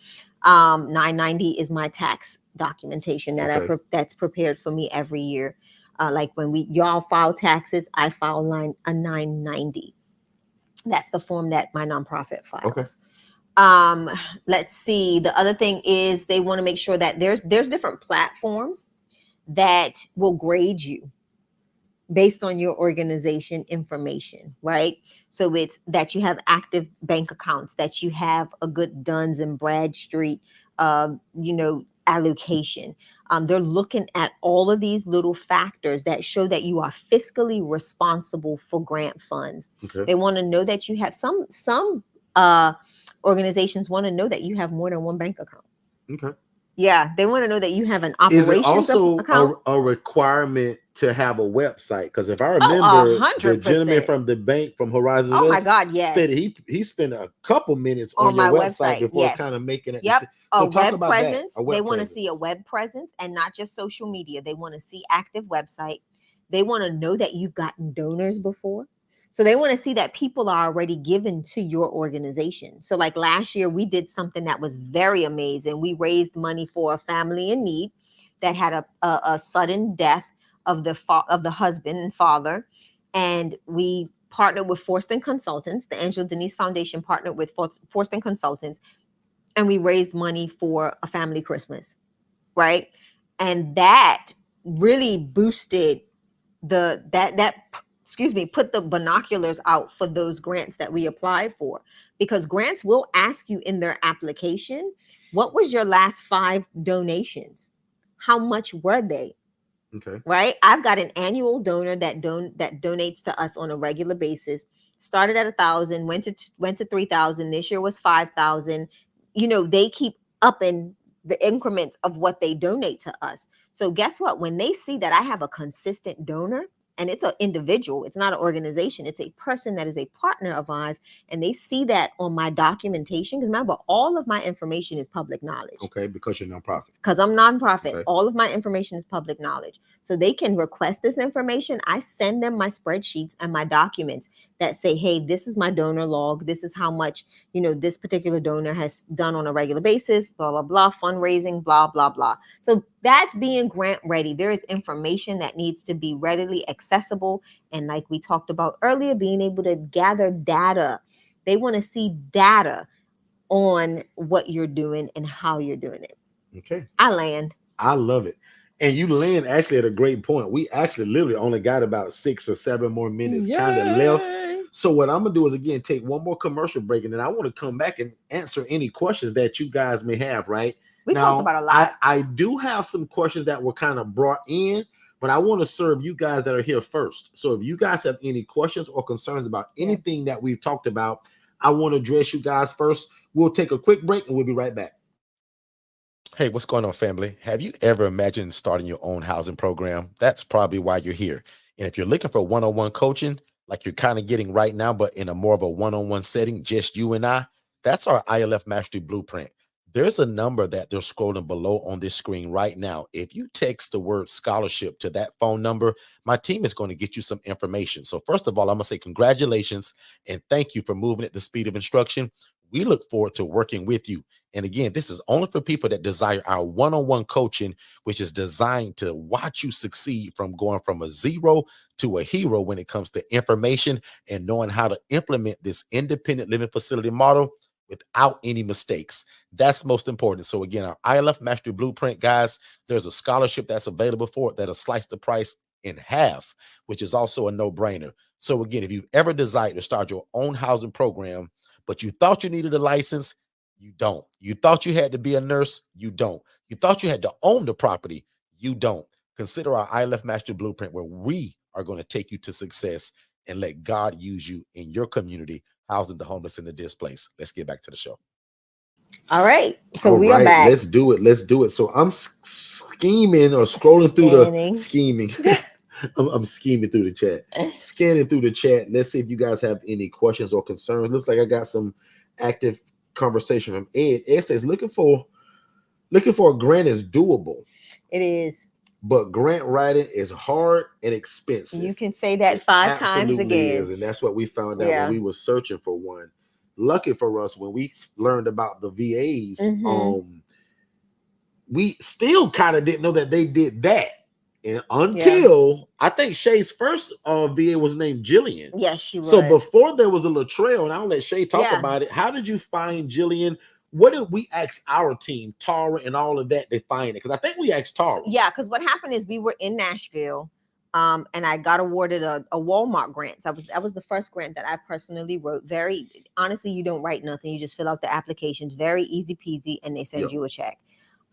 990 is my tax documentation that that's prepared for me every year. Like when y'all file taxes, I file a 990. That's the form that my nonprofit files. Okay. Let's see. The other thing is they want to make sure that there's different platforms that will grade you based on your organization information, right? So it's that you have active bank accounts, that you have a good Duns and Bradstreet, allocation. They're looking at all of these little factors that show that you are fiscally responsible for grant funds. Okay. They want to know that you have some organizations want to know that you have more than one bank account. Okay. Yeah, they want to know that you have an operations account. Is it also a requirement to have a website? Because if I remember, the gentleman from the bank from Horizon, oh my God, yes, said he spent a couple minutes on your website before kind of making it. Yep. So a web presence. They want to see a web presence and not just social media. They want to see active website. They want to know that you've gotten donors before. So they want to see that people are already given to your organization. So like last year, we did something that was very amazing. We raised money for a family in need that had a sudden death of the husband and father. And we partnered with FORSTON Consultants. The Angela Denise Foundation partnered with FORSTON Consultants. And we raised money for a family Christmas, right? And that really boosted put the binoculars out for those grants that we applied for, because grants will ask you in their application, what was your last 5 donations? How much were they? Okay. Right? I've got an annual donor that donates to us on a regular basis. Started at 1,000, went to 3,000. This year was 5,000. They keep upping the increments of what they donate to us. So guess what? When they see that I have a consistent donor, and it's an individual, it's not an organization, it's a person that is a partner of ours, and they see that on my documentation, because remember, all of my information is public knowledge. Okay, because you're nonprofit. Because I'm nonprofit. Okay. All of my information is public knowledge. So they can request this information. I send them my spreadsheets and my documents that say, hey, this is my donor log. This is how much, this particular donor has done on a regular basis, blah, blah, blah, fundraising, blah, blah, blah. So that's being grant ready. There is information that needs to be readily accessible. And like we talked about earlier, being able to gather data. They want to see data on what you're doing and how you're doing it. Okay. I love it. And you land actually at a great point. We actually literally only got about 6 or 7 more minutes kind of left. So what I'm going to do is, again, take one more commercial break, and then I want to come back and answer any questions that you guys may have, right? We talked about a lot. I do have some questions that were kind of brought in, but I want to serve you guys that are here first. So if you guys have any questions or concerns about anything that we've talked about, I want to address you guys first. We'll take a quick break, and we'll be right back. Hey, what's going on, family? Have you ever imagined starting your own housing program? That's probably why you're here. And if you're looking for one-on-one coaching, like you're kind of getting right now, but in a more of a one-on-one setting, just you and I, that's our ILF Mastery Blueprint. There's a number that they're scrolling below on this screen right now. If you text the word scholarship to that phone number, my team is going to get you some information. So first of all, I'm going to say congratulations and thank you for moving at the speed of instruction. We look forward to working with you. And again, this is only for people that desire our one-on-one coaching, which is designed to watch you succeed from going from a zero to a hero when it comes to information and knowing how to implement this independent living facility model without any mistakes. That's most important. So again, our ILF Mastery Blueprint, guys, there's a scholarship that's available for it that'll slice the price in half, which is also a no-brainer. So again, if you've ever desired to start your own housing program, but you thought you needed a license, you don't. You thought you had to be a nurse, you don't. You thought you had to own the property, you don't. Consider our ILF Mastery Blueprint, where we are going to take you to success and let God use you in your community, housing the homeless and the displaced. Let's get back to the show. All right. So we are back. Let's do it. So I'm scheming or scrolling through the scheming. I'm scheming through the chat, scanning through the chat. Let's see if you guys have any questions or concerns. Looks like I got some active conversation from Ed. Ed says looking for a grant is doable. It is. But grant writing is hard and expensive. You can say that 5 times again. Is, and that's what we found out when we were searching for one. Lucky for us, when we learned about the VAs, we still kind of didn't know that they did that. And until I think Shay's first VA was named Jillian. Yes, she was. So before there was a Latrell, and I'll let Shay talk about it. How did you find Jillian? What did we ask our team, Tara and all of that, to find it? Because I think we asked Tara. Yeah, because what happened is we were in Nashville, and I got awarded a Walmart grant. That was the first grant that I personally wrote. Very honestly, you don't write nothing. You just fill out the application. Very easy peasy, and they send you a check.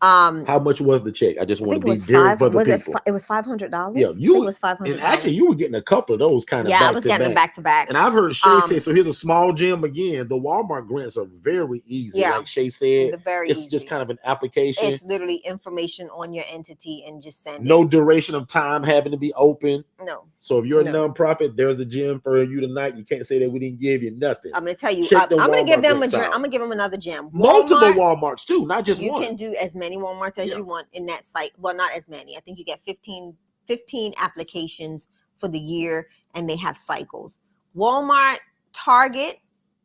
How much was the check? I just want to be very for the people. It was $500. Yeah, it was $500. And actually, you were getting a couple of those kind of. Yeah, I was getting them back to back. And I've heard Shay say, so here's a small gem again. The Walmart grants are very easy. Yeah, like Shay said, it's easy. Just kind of an application. It's literally information on your entity and just send no duration of time having to be open. No. So if you're a nonprofit, there's a gem for you tonight. You can't say that we didn't give you nothing. I'm going to tell you, I'm going to give them a gem. I'm going to give them another gem. Multiple Walmarts too, not just one. You can do as many Walmarts as you want in that site. Well, not as many. I think you get 15 applications for the year, and they have cycles. Walmart, Target,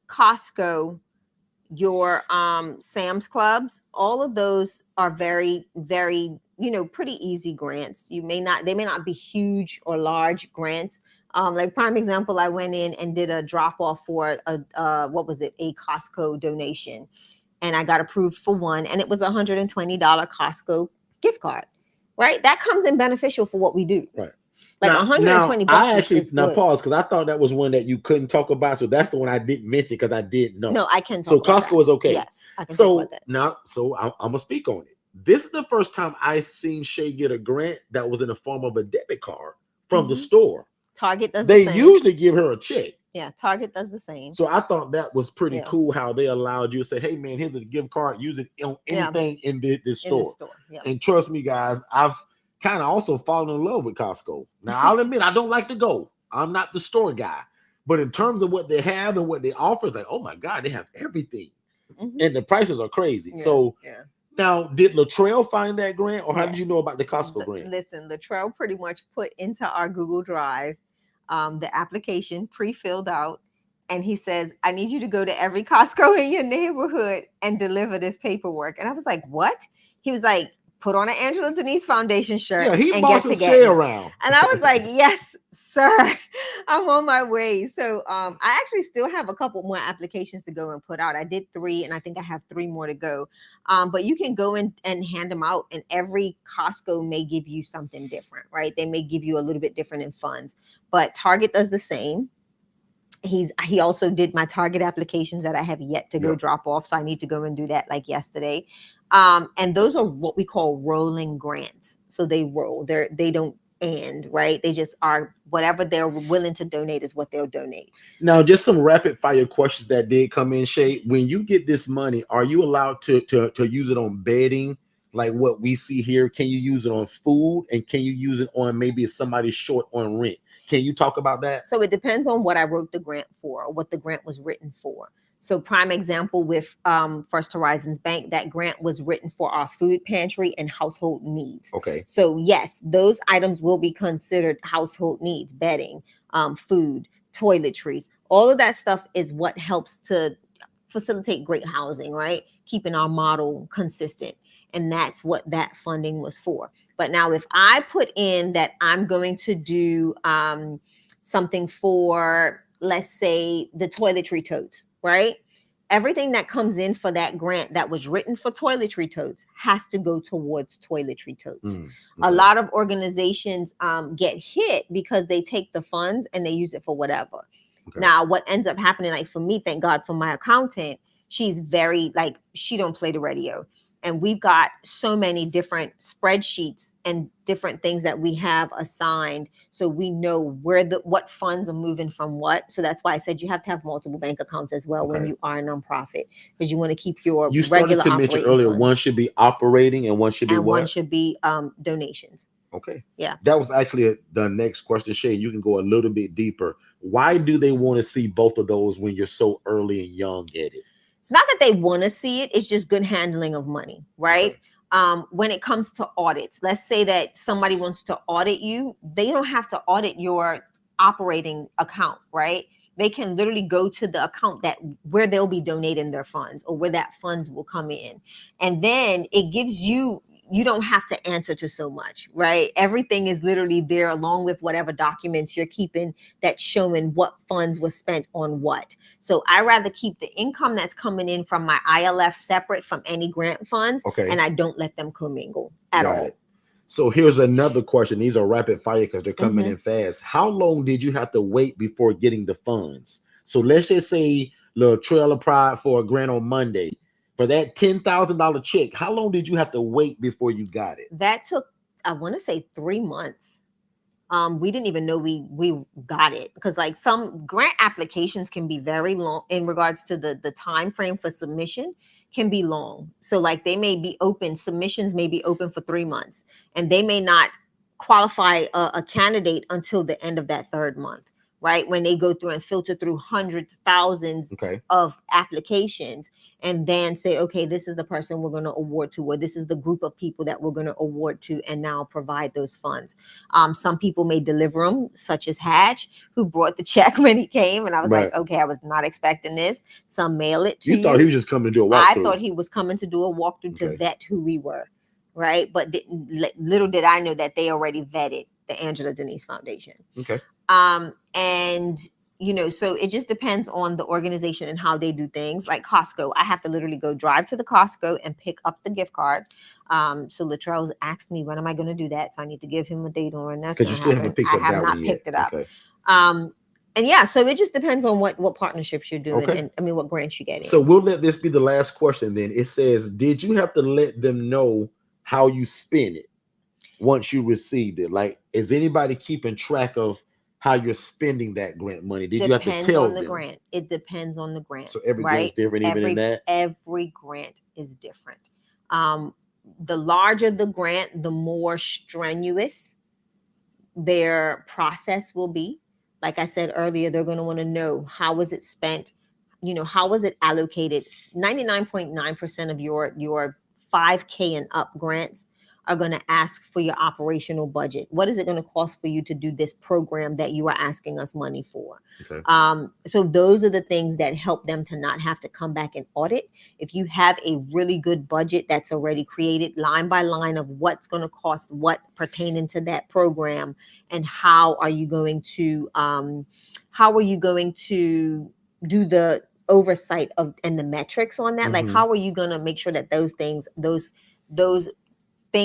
Costco, your Sam's Clubs, all of those are very, very, pretty easy grants. They may not be huge or large grants. Like prime example, I went in and did a drop off for a Costco donation, and I got approved for one, and it was $120 Costco gift card. Right, that comes in beneficial for what we do. Right. Like $120. I actually pause because I thought that was one that you couldn't talk about. So that's the one I didn't mention because I didn't know. No, I can. So Costco is okay. Yes, I can talk about that. Now, I'm gonna speak on it. This is the first time I've seen Shay get a grant that was in the form of a debit card from the store. Target does the same. They usually give her a check. Yeah, Target does the same. So I thought that was pretty cool how they allowed you to say, hey man, here's a gift card, use it on anything in this store. And trust me, guys, I've kind of also fallen in love with Costco. Now I'll admit I don't like to go. I'm not the store guy. But in terms of what they have and what they offer, it's like, oh my God, they have everything. And the prices are crazy. Now, did Latrell find that grant, or how did you know Yes. about the Costco grant? Listen, Latrell pretty much put into our Google Drive the application pre-filled out. And he says, I need you to go to every Costco in your neighborhood and deliver this paperwork. And I was like, what? He was like, put on an Angela Denise Foundation shirt Yeah, he and get bought to some get share me. around. And I was like, yes, sir, I'm on my way. So I actually still have a couple more applications to go and put out. I did 3, and I think I have 3 more to go. But you can go in and hand them out, and every Costco may give you something different, right? They may give you a little bit different in funds, but Target does the same. He also did my Target applications that I have yet to go drop off, so I need to go and do that like yesterday. And those are what we call rolling grants. So they roll. They don't end, right? They just are whatever they're willing to donate is what they'll donate. Now, just some rapid fire questions that did come in, Shay. When you get this money, are you allowed to use it on bedding, like what we see here? Can you use it on food, and can you use it on maybe if somebody's short on rent? Can you talk about that? So it depends on what I wrote the grant for, or what the grant was written for. So prime example with First Horizons Bank, that grant was written for our food pantry and household needs. Okay. So yes, those items will be considered household needs: bedding, food, toiletries. All of that stuff is what helps to facilitate great housing, right? Keeping our model consistent. And that's what that funding was for. But now if I put in that I'm going to do something for, let's say, the toiletry totes, right? Everything that comes in for that grant that was written for toiletry totes has to go towards toiletry totes. Okay. A lot of organizations get hit because they take the funds and they use it for whatever. Okay. Now, what ends up happening, like for me, thank God for my accountant, she's very, like, she don't play the radio. And we've got so many different spreadsheets and different things that we have assigned, so we know what funds are moving from what. So that's why I said you have to have multiple bank accounts as well when you are a nonprofit, because you want to keep your you started to mention earlier funds. One should be operating and one should be one should be donations. Okay. Yeah. That was actually the next question, Shay. You can go a little bit deeper. Why do they want to see both of those when you're so early and young at it? It's not that they want to see it. It's just good handling of money, right? Okay. When it comes to audits, let's say that somebody wants to audit you. They don't have to audit your operating account, right? They can literally go to the account where they'll be donating their funds, or where that funds will come in. And then it gives you don't have to answer to so much, right? Everything is literally there, along with whatever documents you're keeping that's showing what funds was spent on what. So I rather keep the income that's coming in from my ILF separate from any grant funds. Okay. And I don't let them commingle at all. So here's another question. These are rapid fire because they're coming in fast. How long did you have to wait before getting the funds? So let's just say Latrell applied for a grant on Monday. For that $10,000 check, how long did you have to wait before you got it? That took, I want to say, 3 months. We didn't even know we got it, because like some grant applications can be very long in regards to the time frame for submission can be long. So like they may be open, submissions may be open for 3 months, and they may not qualify a candidate until the end of that 3rd month, right? When they go through and filter through hundreds, thousands of applications, and then say, okay, this is the person we're going to award to, or this is the group of people that we're going to award to, and now provide those funds. Some people may deliver them, such as Hatch, who brought the check when he came, and I was like, okay, I was not expecting this. Some mail it to you. You thought he was just coming to do a walkthrough. I thought he was coming to do a walkthrough to vet who we were, right? But little did I know that they already vetted the Angela Denise Foundation. Okay. And so it just depends on the organization and how they do things. Like Costco, I have to literally go drive to the Costco and pick up the gift card. So Latrell's asked me, when am I going to do that? So I need to give him a date on when that's going to happen. I have not picked it up. Okay. And yeah, so it just depends on what partnerships you're doing, and I mean what grants you get in. So we'll let this be the last question then. It says, did you have to let them know how you spent it once you received it? Like, is anybody keeping track of how you're spending that grant money? Did you have to tell them? Grant. It depends on the grant. So every grant's different, even in that? Every grant is different. The larger the grant, the more strenuous their process will be. Like I said earlier, they're going to want to know, how was it spent? How was it allocated? 99.9% of your 5K and up grants are going to ask for your operational budget. What is it going to cost for you to do this program that you are asking us money for? Okay. So those are the things that help them to not have to come back and audit. If you have a really good budget that's already created line by line of what's going to cost what pertaining to that program, and how are you going to do the oversight of and the metrics on that? Like, how are you going to make sure that those things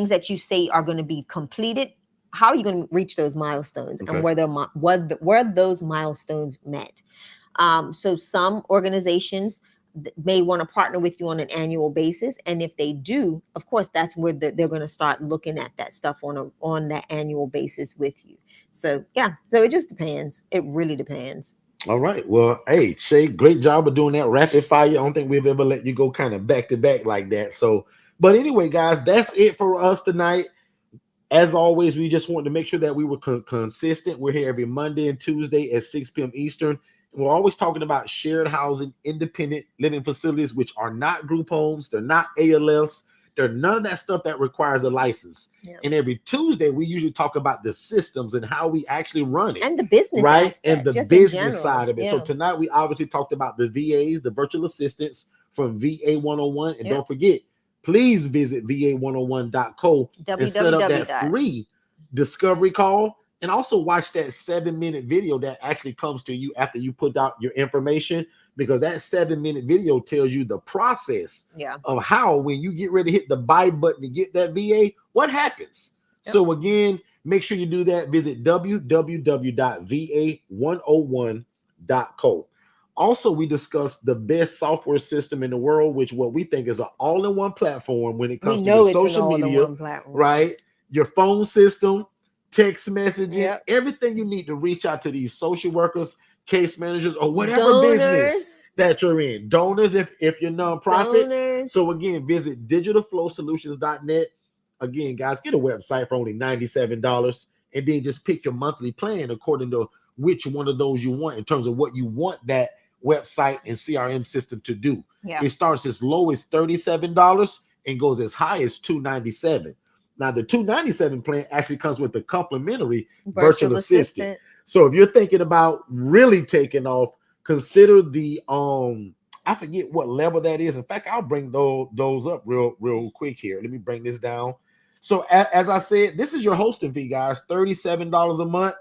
that you say are going to be completed, how are you going to reach those milestones, and where those milestones met? So some organizations may want to partner with you on an annual basis, and if they do, of course, that's where they're going to start looking at that stuff on that annual basis with you. So yeah, so it just depends. It really depends. All right. Well, hey, Shay, great job of doing that rapid fire. I don't think we've ever let you go kind of back to back like that. So, but anyway, guys, that's it for us tonight. As always, we just wanted to make sure that we were consistent. We're here every Monday and Tuesday at 6 p.m. Eastern. And we're always talking about shared housing, independent living facilities, which are not group homes. They're not ALFs. They're none of that stuff that requires a license. Yeah. And every Tuesday, we usually talk about the systems and how we actually run it. And the business right? aspect, and the business side of it. Yeah. So tonight, we obviously talked about the VAs, the virtual assistants from VA 101. And don't forget, please visit va101.co and set up that free discovery call. And also watch that 7-minute video that actually comes to you after you put out your information, because that 7-minute video tells you the process of how, when you get ready to hit the buy button to get that VA, what happens. So again, make sure you do that. Visit www.va101.co. Also, we discussed the best software system in the world, which what we think is an all-in-one platform when it comes to your social media, right? Your phone system, text messaging, everything you need to reach out to these social workers, case managers, or whatever business that you're in. Donors, if you're nonprofit. Donors. So again, visit digitalflowsolutions.net. Again, guys, get a website for only $97, and then just pick your monthly plan according to which one of those you want in terms of what you want that website and CRM system to do. It starts as low as $37 and goes as high as $297. Now, the $297 plan actually comes with a complimentary virtual assistant. So if you're thinking about really taking off, consider the I forget what level that is. In fact, I'll bring those up real quick here. Let me bring this down. So as I said, this is your hosting fee, guys, $37 a month.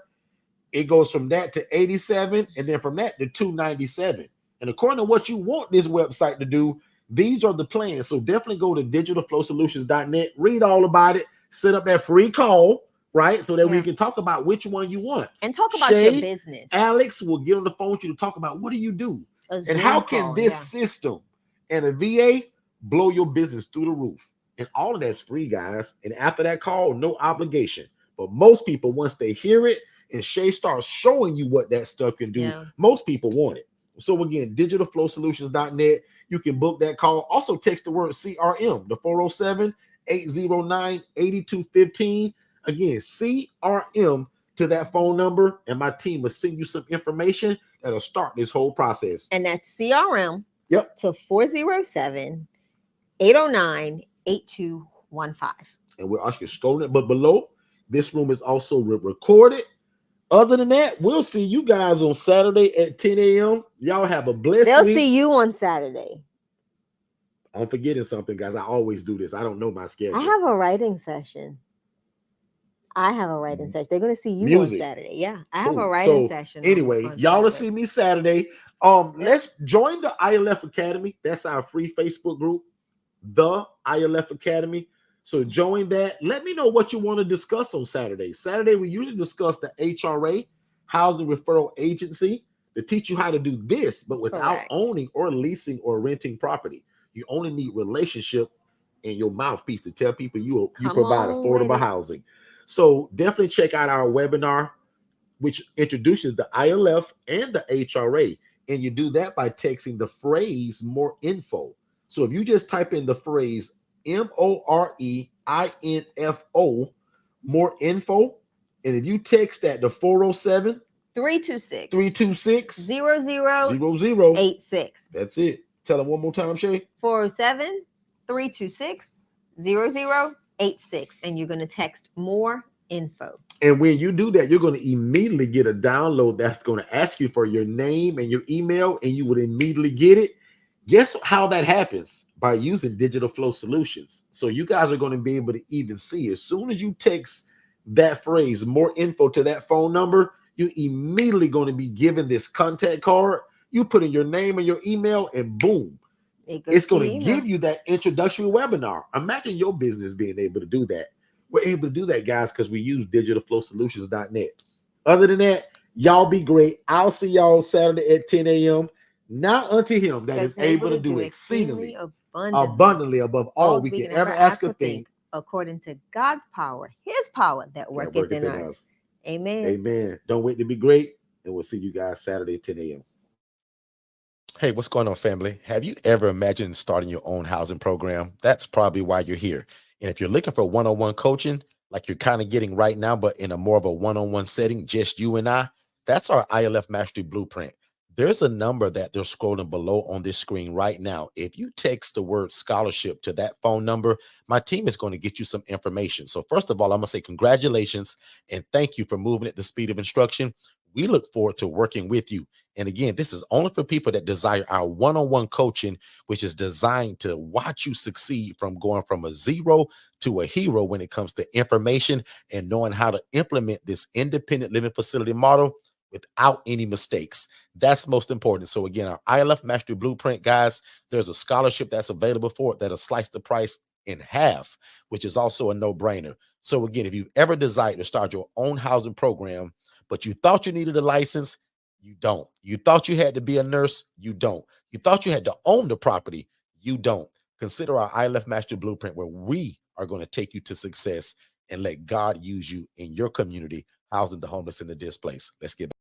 It goes from that to $87, and then from that to $297. And according to what you want this website to do, these are the plans. So definitely go to digitalflowsolutions.net, read all about it, set up that free call, right? So that we can talk about which one you want. And talk about your business. Alex will get on the phone with you to talk about what do you do? And how can this system and a VA blow your business through the roof? And all of that's free, guys. And after that call, no obligation. But most people, once they hear it and Shay starts showing you what that stuff can do, most people want it. So again, digitalflowsolutions.net. You can book that call. Also text the word CRM, the 407-809-8215. Again, CRM to that phone number, and my team will send you some information that'll start this whole process. And that's CRM to 407-809-8215. And we're actually scrolling it, but below, this room is also recorded. Other than that, we'll see you guys on Saturday at 10 a.m. Y'all have a blessed week. They'll see you on Saturday. I'm forgetting something, guys. I always do this. I don't know my schedule. I have a writing session. They're going to see you on Saturday. Yeah, I have a writing session. Anyway, y'all will see me Saturday. Let's join the ILF Academy. That's our free Facebook group, the ILF Academy. So join that. Let me know what you want to discuss on Saturday. Saturday, we usually discuss the HRA, Housing Referral Agency, to teach you how to do this, but without owning or leasing or renting property. You only need relationship and your mouthpiece to tell people you provide affordable housing. So definitely check out our webinar, which introduces the ILF and the HRA. And you do that by texting the phrase more info. So if you just type in the phrase MOREINFO, more info, and if you text that to 407-326-0086. That's it. Tell them one more time, Shay. 407-326-0086. 0086, and you're going to text more info. And when you do that, you're going to immediately get a download that's going to ask you for your name and your email, and you would immediately get it. Guess how that happens? By using Digital Flow Solutions. So you guys are going to be able to even see as soon as you text that phrase, more info, to that phone number, you immediately going to be given this contact card. You put in your name and your email, and boom, it's going to give you that introductory webinar. Imagine your business being able to do that. We're able to do that, guys, because we use digitalflowsolutions.net. Other than that, y'all be great. I'll see y'all Saturday at 10 a.m. Now unto him that is able to do exceedingly abundantly above all we can ever ask or think, according to God's power, his power that worketh in us. Amen. Amen. Don't wait to be great, and we'll see you guys Saturday at 10 a.m. Hey, what's going on, family? Have you ever imagined starting your own housing program? That's probably why you're here. And if you're looking for one-on-one coaching, like you're kind of getting right now, but in a more of a one-on-one setting, just you and I, that's our ILF Mastery Blueprint. There's a number that they're scrolling below on this screen right now. If you text the word scholarship to that phone number, my team is going to get you some information. So first of all, I'm going to say congratulations and thank you for moving at the speed of instruction. We look forward to working with you. And again, this is only for people that desire our one-on-one coaching, which is designed to watch you succeed from going from a zero to a hero when it comes to information and knowing how to implement this independent living facility model without any mistakes. That's most important. So again, our ILF Mastery Blueprint, guys, there's a scholarship that's available for it that'll slice the price in half, which is also a no-brainer. So again, if you've ever desired to start your own housing program, but you thought you needed a license, you don't. You thought you had to be a nurse, you don't. You thought you had to own the property, you don't. Consider our ILF Mastery Blueprint, where we are going to take you to success and let God use you in your community, housing the homeless and the displaced. Let's get back.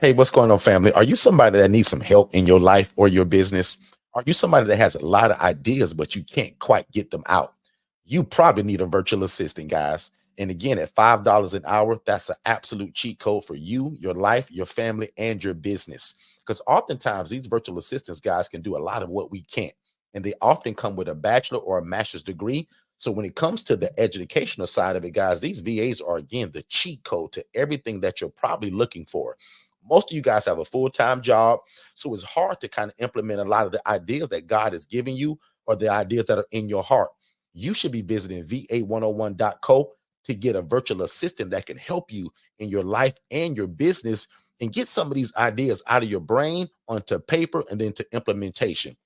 Hey, what's going on, family? Are you somebody that needs some help in your life or your business? Are you somebody that has a lot of ideas, but you can't quite get them out? You probably need a virtual assistant, guys. And again, at $5 an hour, that's an absolute cheat code for you, your life, your family, and your business. Because oftentimes these virtual assistants, guys, can do a lot of what we can't. And they often come with a bachelor or a master's degree. So when it comes to the educational side of it, guys, these VAs are, again, the cheat code to everything that you're probably looking for. Most of you guys have a full-time job, so it's hard to kind of implement a lot of the ideas that God is giving you or the ideas that are in your heart. You should be visiting va101.co to get a virtual assistant that can help you in your life and your business and get some of these ideas out of your brain onto paper and then to implementation.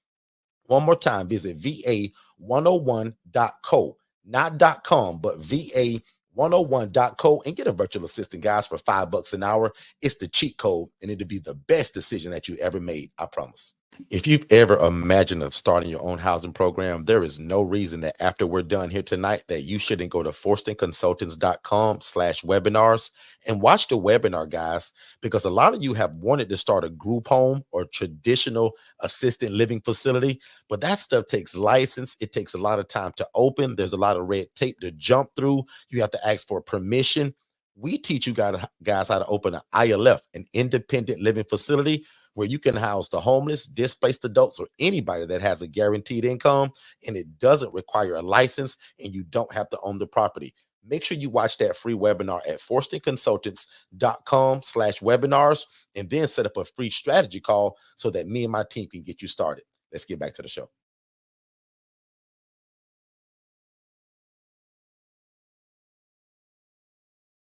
One more time, visit va101.co, not .com, but va101.co, and get a virtual assistant, guys, for $5 an hour. It's the cheat code, and it'll be the best decision that you ever made, I promise. If you've ever imagined of starting your own housing program, there is no reason that after we're done here tonight that you shouldn't go to FORSTONConsultants.com/webinars and watch the webinar, guys, because a lot of you have wanted to start a group home or traditional assisted living facility, but that stuff takes license. It takes a lot of time to open. There's a lot of red tape to jump through. You have to ask for permission. We teach you guys how to open an ILF, an independent living facility, where you can house the homeless, displaced adults, or anybody that has a guaranteed income, and it doesn't require a license, and you don't have to own the property. Make sure you watch that free webinar at FORSTONConsultants.com/webinars, and then set up a free strategy call so that me and my team can get you started. Let's get back to the show.